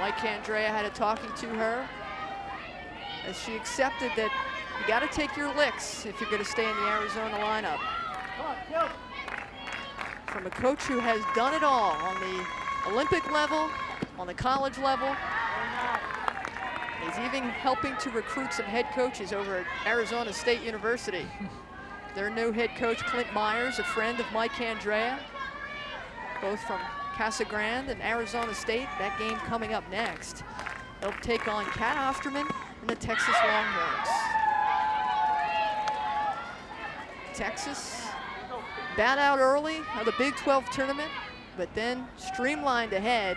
[SPEAKER 1] Mike Andrea had a talking to her as she accepted that you got to take your licks if you're going to stay in the Arizona lineup. From a coach who has done it all on the Olympic level, on the college level. He's even helping to recruit some head coaches over at Arizona State University. Their new head coach, Clint Myers, a friend of Mike Andrea, both from Casa Grande and Arizona State. That game coming up next. They'll take on Kat Osterman and the Texas Longhorns. Texas bat out early of the Big 12 tournament, but then streamlined ahead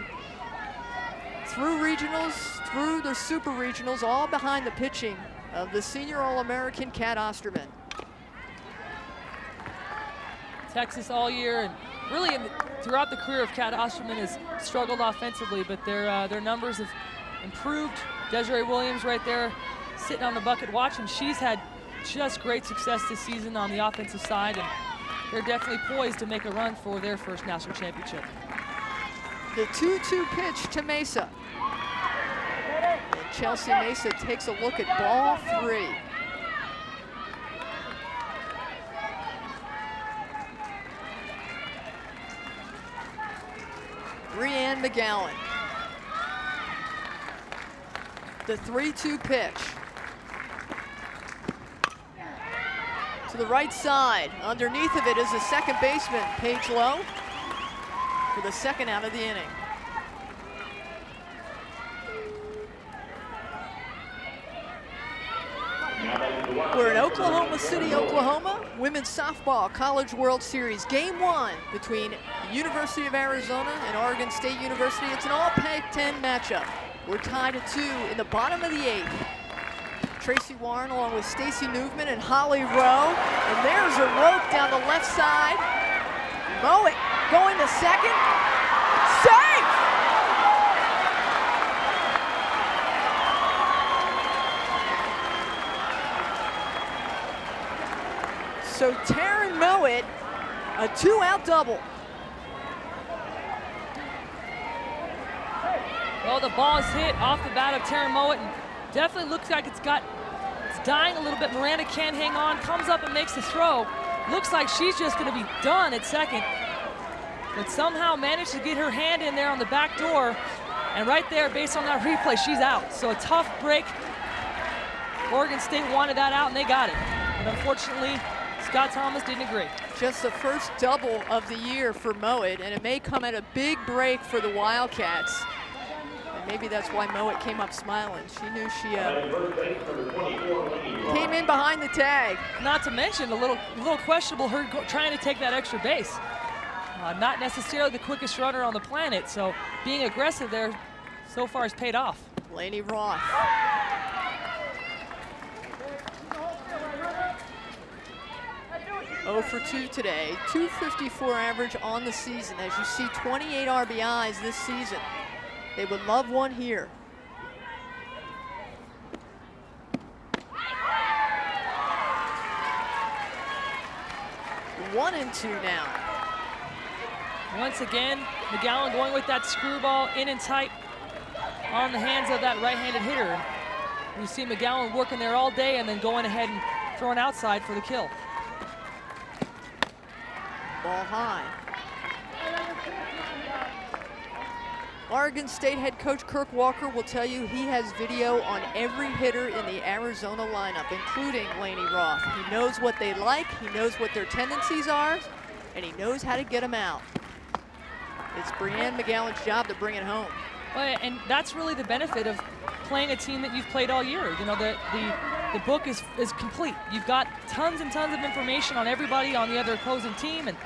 [SPEAKER 1] through regionals, through the super regionals, all behind the pitching of the senior All-American Kat Osterman.
[SPEAKER 2] Texas all year, and really throughout the career of Kat Osterman has struggled offensively, but their numbers have improved. Desiree Williams right there sitting on the bucket watching. She's had just great success this season on the offensive side, and they're definitely poised to make a run for their first national championship.
[SPEAKER 1] The 2-2 pitch to Mesa. And Chelsea Mesa takes a look at ball 3. Brianne McGowan. The 3-2 pitch. To the right side. Underneath of it is the second baseman, Paige Lowe, for the second out of the inning. We're in Oklahoma City, Oklahoma. Women's softball College World Series. Game 1 between the University of Arizona and Oregon State University. It's an all Pac-10 matchup. We're tied at 2 in the bottom of the 8th. Tracy Warren along with Stacy Newman and Holly Rowe. And there's a rope down the left side. Mowat going to second. Safe! So Taryn Mowat, a 2-out double.
[SPEAKER 2] Well, the ball is hit off the bat of Taryn Mowat, and definitely looks like it's dying a little bit. Miranda can't hang on, comes up and makes the throw. Looks like she's just going to be done at second, but somehow managed to get her hand in there on the back door, and right there, based on that replay, she's out. So a tough break. Oregon State wanted that out, and they got it. But unfortunately, Scott Thomas didn't agree.
[SPEAKER 1] Just the first double of the year for Mowat, and it may come at a big break for the Wildcats. And maybe that's why Mowat came up smiling. She knew she came in behind the tag.
[SPEAKER 2] Not to mention a little questionable her trying to take that extra base. Not necessarily the quickest runner on the planet, so being aggressive there so far has paid off.
[SPEAKER 1] Lainey Roth. 0 for 2 today, 254 average on the season. As you see, 28 RBIs this season. They would love one here. 1-2 now.
[SPEAKER 2] Once again, McGowan going with that screwball in and tight on the hands of that right-handed hitter. You see McGowan working there all day and then going ahead and throwing outside for the kill.
[SPEAKER 1] Ball high. Oregon State head coach Kirk Walker will tell you he has video on every hitter in the Arizona lineup, including Laney Roth. He knows what they like, he knows what their tendencies are, and he knows how to get them out. It's Brianne McGowan's job to bring it home.
[SPEAKER 2] Well, and that's really the benefit of playing a team that you've played all year. You know, the book is complete. You've got tons and tons of information on everybody on the other opposing team, and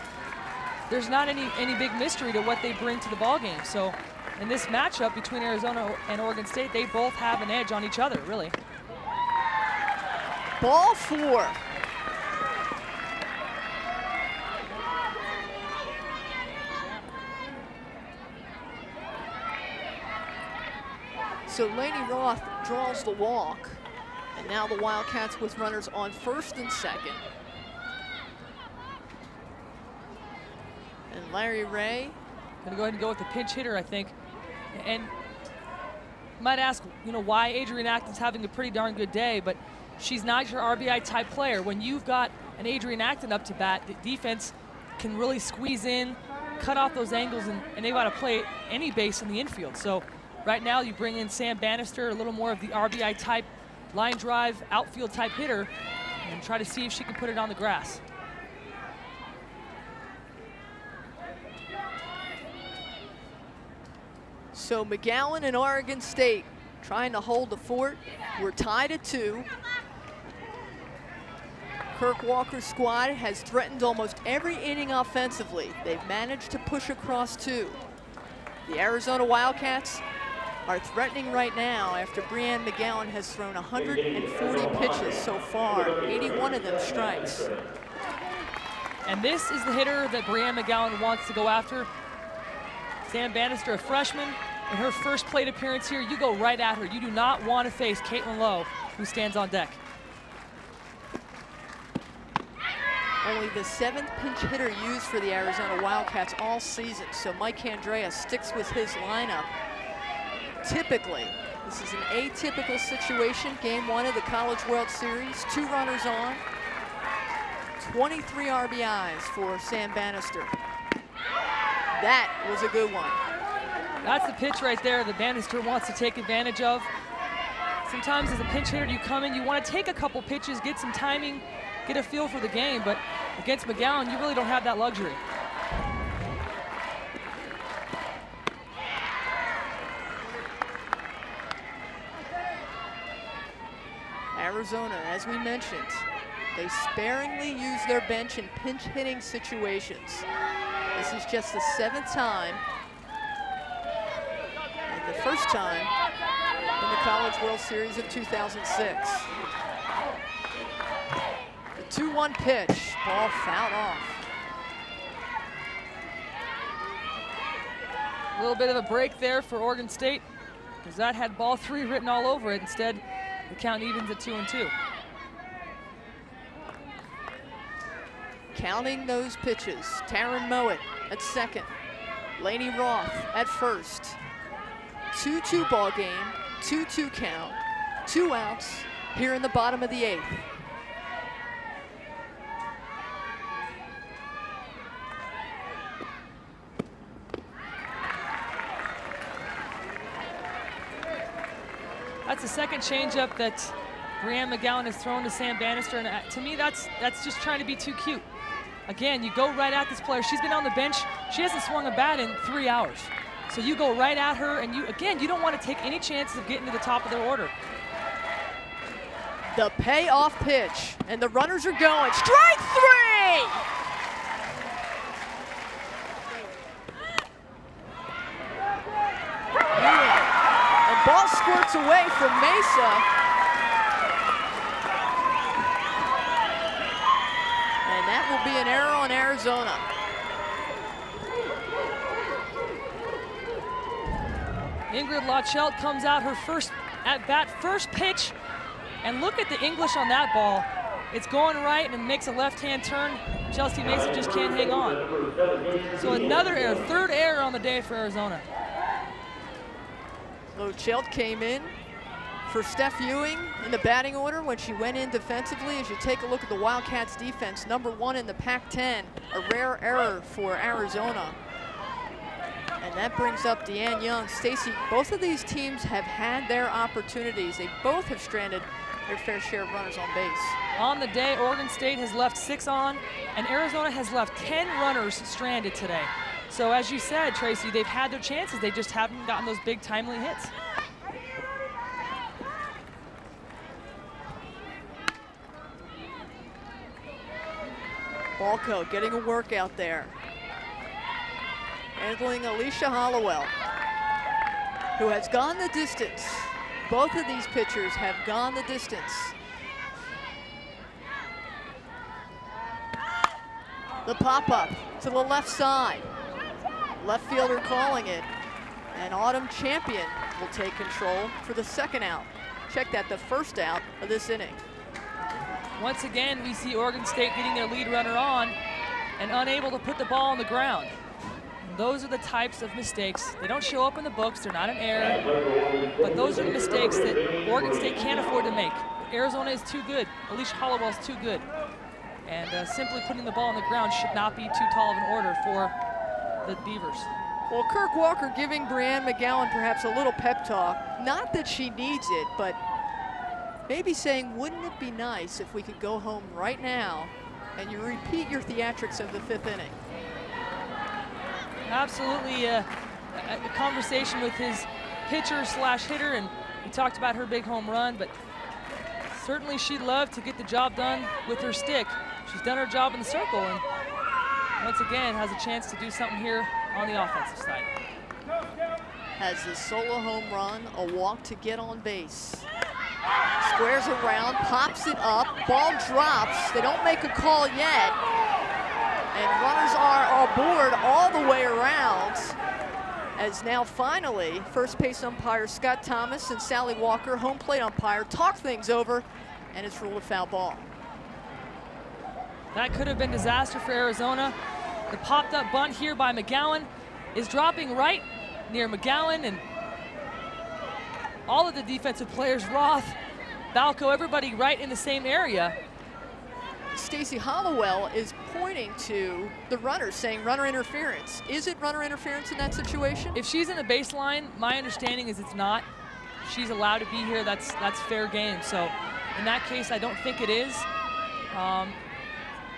[SPEAKER 2] there's not any big mystery to what they bring to the ball game. So in this matchup between Arizona and Oregon State, they both have an edge on each other, really.
[SPEAKER 1] Ball 4. So Laney Roth draws the walk, and now the Wildcats with runners on first and second. And Larry Ray
[SPEAKER 2] gonna go ahead and go with the pinch hitter, I think. And might ask, you know, why Adrienne Acton's having a pretty darn good day, but she's not your RBI type player. When you've got an Adrienne Acton up to bat, the defense can really squeeze in, cut off those angles, and they've got to play any base in the infield. So right now you bring in Sam Bannister, a little more of the RBI type, line drive, outfield type hitter, and try to see if she can put it on the grass.
[SPEAKER 1] So McGowan and Oregon State trying to hold the fort. We're tied at 2. Kirk Walker's squad has threatened almost every inning offensively. They've managed to push across 2. The Arizona Wildcats are threatening right now after Brianne McGowan has thrown 140 pitches so far, 81 of them strikes.
[SPEAKER 2] And this is the hitter that Brianne McGowan wants to go after. Sam Bannister, a freshman, in her first plate appearance here, you go right at her. You do not want to face Caitlin Lowe, who stands on deck.
[SPEAKER 1] Only the 7th pinch hitter used for the Arizona Wildcats all season, so Mike Andrea sticks with his lineup. Typically, this is an atypical situation. Game 1 of the College World Series, 2 runners on, 23 RBIs for Sam Bannister. That was a good one.
[SPEAKER 2] That's the pitch right there that Bannister wants to take advantage of. Sometimes as a pinch hitter, you come in, you want to take a couple pitches, get some timing, get a feel for the game, but against McGowan, you really don't have that luxury.
[SPEAKER 1] Arizona, as we mentioned, they sparingly use their bench in pinch hitting situations. This is just the 7th time, and the first time in the College World Series of 2006. The 2-1 pitch, ball fouled off.
[SPEAKER 2] A little bit of a break there for Oregon State, because that had ball 3 written all over it. Instead, the count evens at 2-2.
[SPEAKER 1] Counting those pitches, Taryn Mowat at second, Laney Roth at first. 2-2 ball game, 2-2 count, 2 outs here in the bottom of the 8th.
[SPEAKER 2] That's the second changeup that Brianne McGowan has thrown to Sam Bannister, and to me, that's just trying to be too cute. Again, you go right at this player. She's been on the bench. She hasn't swung a bat in 3 hours. So you go right at her, and you don't want to take any chances of getting to the top of their order.
[SPEAKER 1] The payoff pitch, and the runners are going. Strike 3! And ball squirts away from Mesa. And that will be an error on Arizona.
[SPEAKER 2] Ingrid Lachelt comes out her first at bat, first pitch, and look at the English on that ball. It's going right and makes a left-hand turn. Chelsea Mason just can't hang on. So another error, third error on the day for Arizona.
[SPEAKER 1] Lachelt came in for Steph Ewing in the batting order when she went in defensively. As you take a look at the Wildcats defense, #1 in the Pac-10, a rare error for Arizona. And that brings up Deanne Young. Stacy, both of these teams have had their opportunities. They both have stranded their fair share of runners on base.
[SPEAKER 2] On the day, Oregon State has left 6 on, and Arizona has left 10 runners stranded today. So as you said, Tracy, they've had their chances. They just haven't gotten those big timely hits.
[SPEAKER 1] Balco getting a workout there. Handling Alicia Hollowell, who has gone the distance. Both of these pitchers have gone the distance. The pop-up to the left side. Left fielder calling it. And Autumn Champion will take control for the second out. Check that, the first out of this inning.
[SPEAKER 2] Once again, we see Oregon State getting their lead runner on and unable to put the ball on the ground. And those are the types of mistakes. They don't show up in the books, they're not an error, but those are the mistakes that Oregon State can't afford to make. Arizona is too good. Alicia Hollowell is too good. And simply putting the ball on the ground should not be too tall of an order for the Beavers.
[SPEAKER 1] Well, Kirk Walker giving Brianne McGowan perhaps a little pep talk. Not that she needs it, but maybe saying, wouldn't it be nice if we could go home right now and you repeat your theatrics of the 5th inning?
[SPEAKER 2] Absolutely a conversation with his pitcher/hitter, and we talked about her big home run, but certainly she'd love to get the job done with her stick. She's done her job in the circle, and once again has a chance to do something here on the offensive side.
[SPEAKER 1] Has a solo home run, a walk to get on base. Squares around, pops it up, ball drops. They don't make a call yet. And runners are aboard all the way around. As now finally, first base umpire Scott Thomas and Sally Walker, home plate umpire, talk things over, and it's ruled a foul ball.
[SPEAKER 2] That could have been disaster for Arizona. The popped up bunt here by McGowan is dropping right near McGowan, and all of the defensive players, Roth, Balco, everybody right in the same area.
[SPEAKER 1] Stacey Hollowell is pointing to the runner, saying runner interference. Is it runner interference in that situation?
[SPEAKER 2] If she's in the baseline, my understanding is it's not. She's allowed to be here, that's fair game. So in that case, I don't think it is.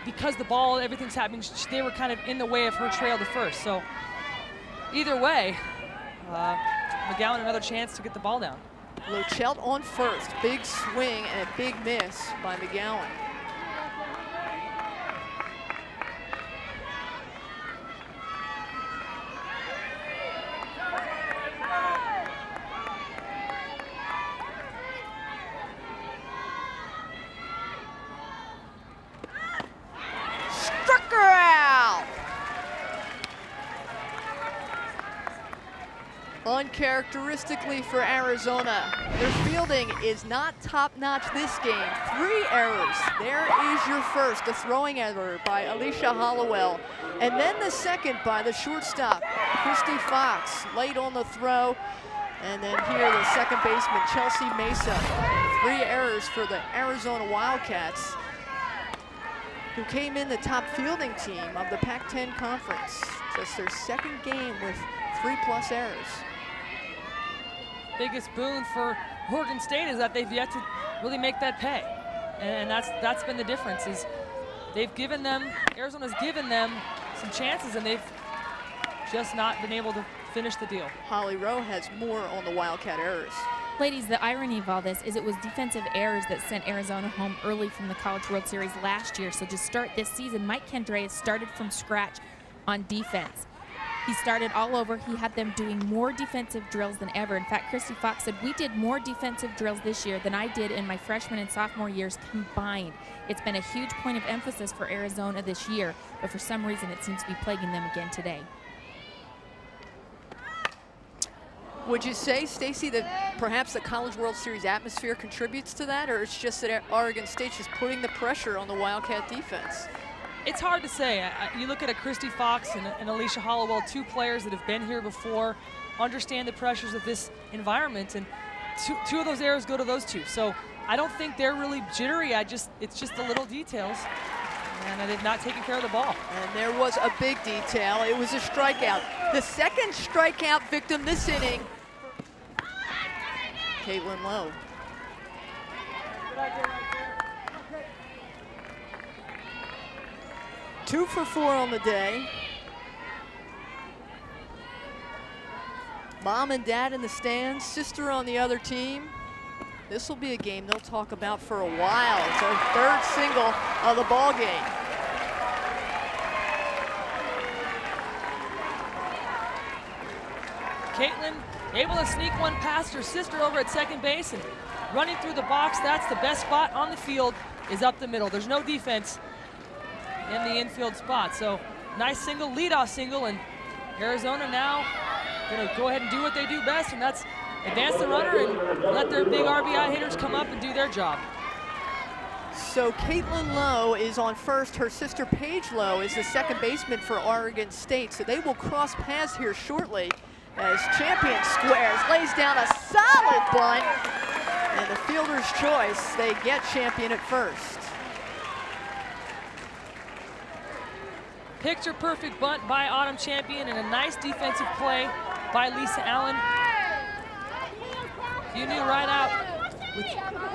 [SPEAKER 2] Because the ball, everything's happening, they were kind of in the way of her trail to first. So either way, McGowan another chance to get the ball down.
[SPEAKER 1] Lachelt on first, big swing and a big miss by McGowan. Struck her out! Uncharacteristically for Arizona, their fielding is not top-notch this game. 3 errors. There is your first, a throwing error by Alicia Hollowell. And then the second by the shortstop, Kristie Fox, late on the throw. And then here, the second baseman, Chelsea Mesa. 3 errors for the Arizona Wildcats, who came in the top fielding team of the Pac-10 Conference. Just their second game with 3+ errors.
[SPEAKER 2] Biggest boon for Oregon State is that they've yet to really make that pay. And that's been the difference, is they've given them, Arizona's given them some chances, and they've just not been able to finish the deal.
[SPEAKER 1] Holly Rowe has more on the Wildcat errors.
[SPEAKER 3] Ladies, the irony of all this is it was defensive errors that sent Arizona home early from the College World Series last year. So to start this season, Mike Candrea started from scratch on defense. He started all over. He had them doing more defensive drills than ever. In fact, Kristie Fox said, we did more defensive drills this year than I did in my freshman and sophomore years combined. It's been a huge point of emphasis for Arizona this year, but for some reason it seems to be plaguing them again today.
[SPEAKER 1] Would you say, Stacy, that perhaps the College World Series atmosphere contributes to that, or it's just that Oregon State's just putting the pressure on the Wildcat defense?
[SPEAKER 2] It's hard to say. You look at a Kristie Fox and Alicia Hollowell, two players that have been here before, understand the pressures of this environment, and two of those errors go to those two. So I don't think they're really jittery. It's just the little details, and they've not taken care of the ball.
[SPEAKER 1] And there was a big detail. It was a strikeout. The second strikeout victim this inning, Caitlin Lowe. 2 for 4 on the day. Mom and dad in the stands, sister on the other team. This will be a game they'll talk about for a while. It's our third single of the ball game.
[SPEAKER 2] Caitlin able to sneak one past her sister over at second base, and running through the box, that's the best spot on the field, is up the middle. There's no defense in the infield spot. So nice single, leadoff single, and Arizona now gonna go ahead and do what they do best, and that's advance the runner and let their big RBI hitters come up and do their job.
[SPEAKER 1] So Caitlin Lowe is on first. Her sister Paige Lowe is the second baseman for Oregon State. So they will cross paths here shortly as Champion squares, lays down a solid bunt, and the fielder's choice, they get Champion at first.
[SPEAKER 2] Picture perfect bunt by Autumn Champion and a nice defensive play by Lisa Allen. You knew right out with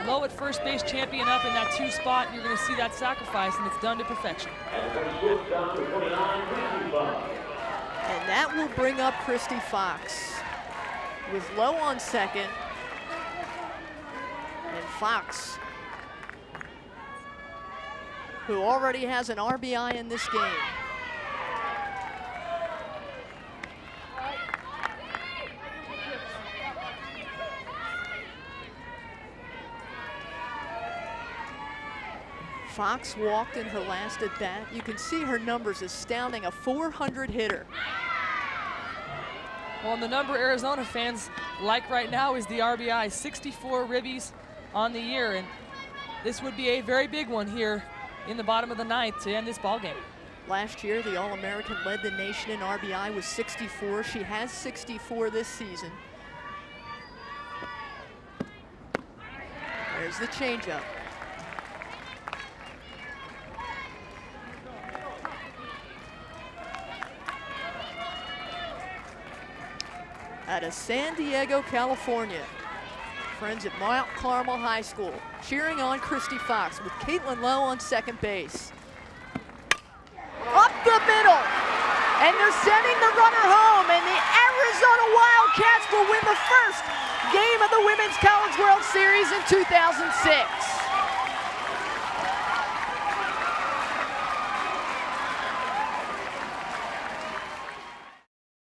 [SPEAKER 2] Lowe at first base, Champion up in that 2 spot, you're going to see that sacrifice, and it's done to perfection.
[SPEAKER 1] And that will bring up Kristie Fox with Lowe on second, and Fox, who already has an RBI in this game. Fox walked in her last at bat. You can see her numbers astounding, a 400 hitter.
[SPEAKER 2] Well, and the number Arizona fans like right now is the RBI, 64 ribbies on the year, and this would be a very big one here in the bottom of the ninth to end this ball game.
[SPEAKER 1] Last year, the All-American led the nation in RBI with 64. She has 64 this season. There's the changeup. Out of San Diego, California, friends at Mount Carmel High School, cheering on Kristie Fox with Caitlin Lowe on second base. Up the middle, and they're sending the runner home, and the Arizona Wildcats will win the first game of the Women's College World Series in 2006.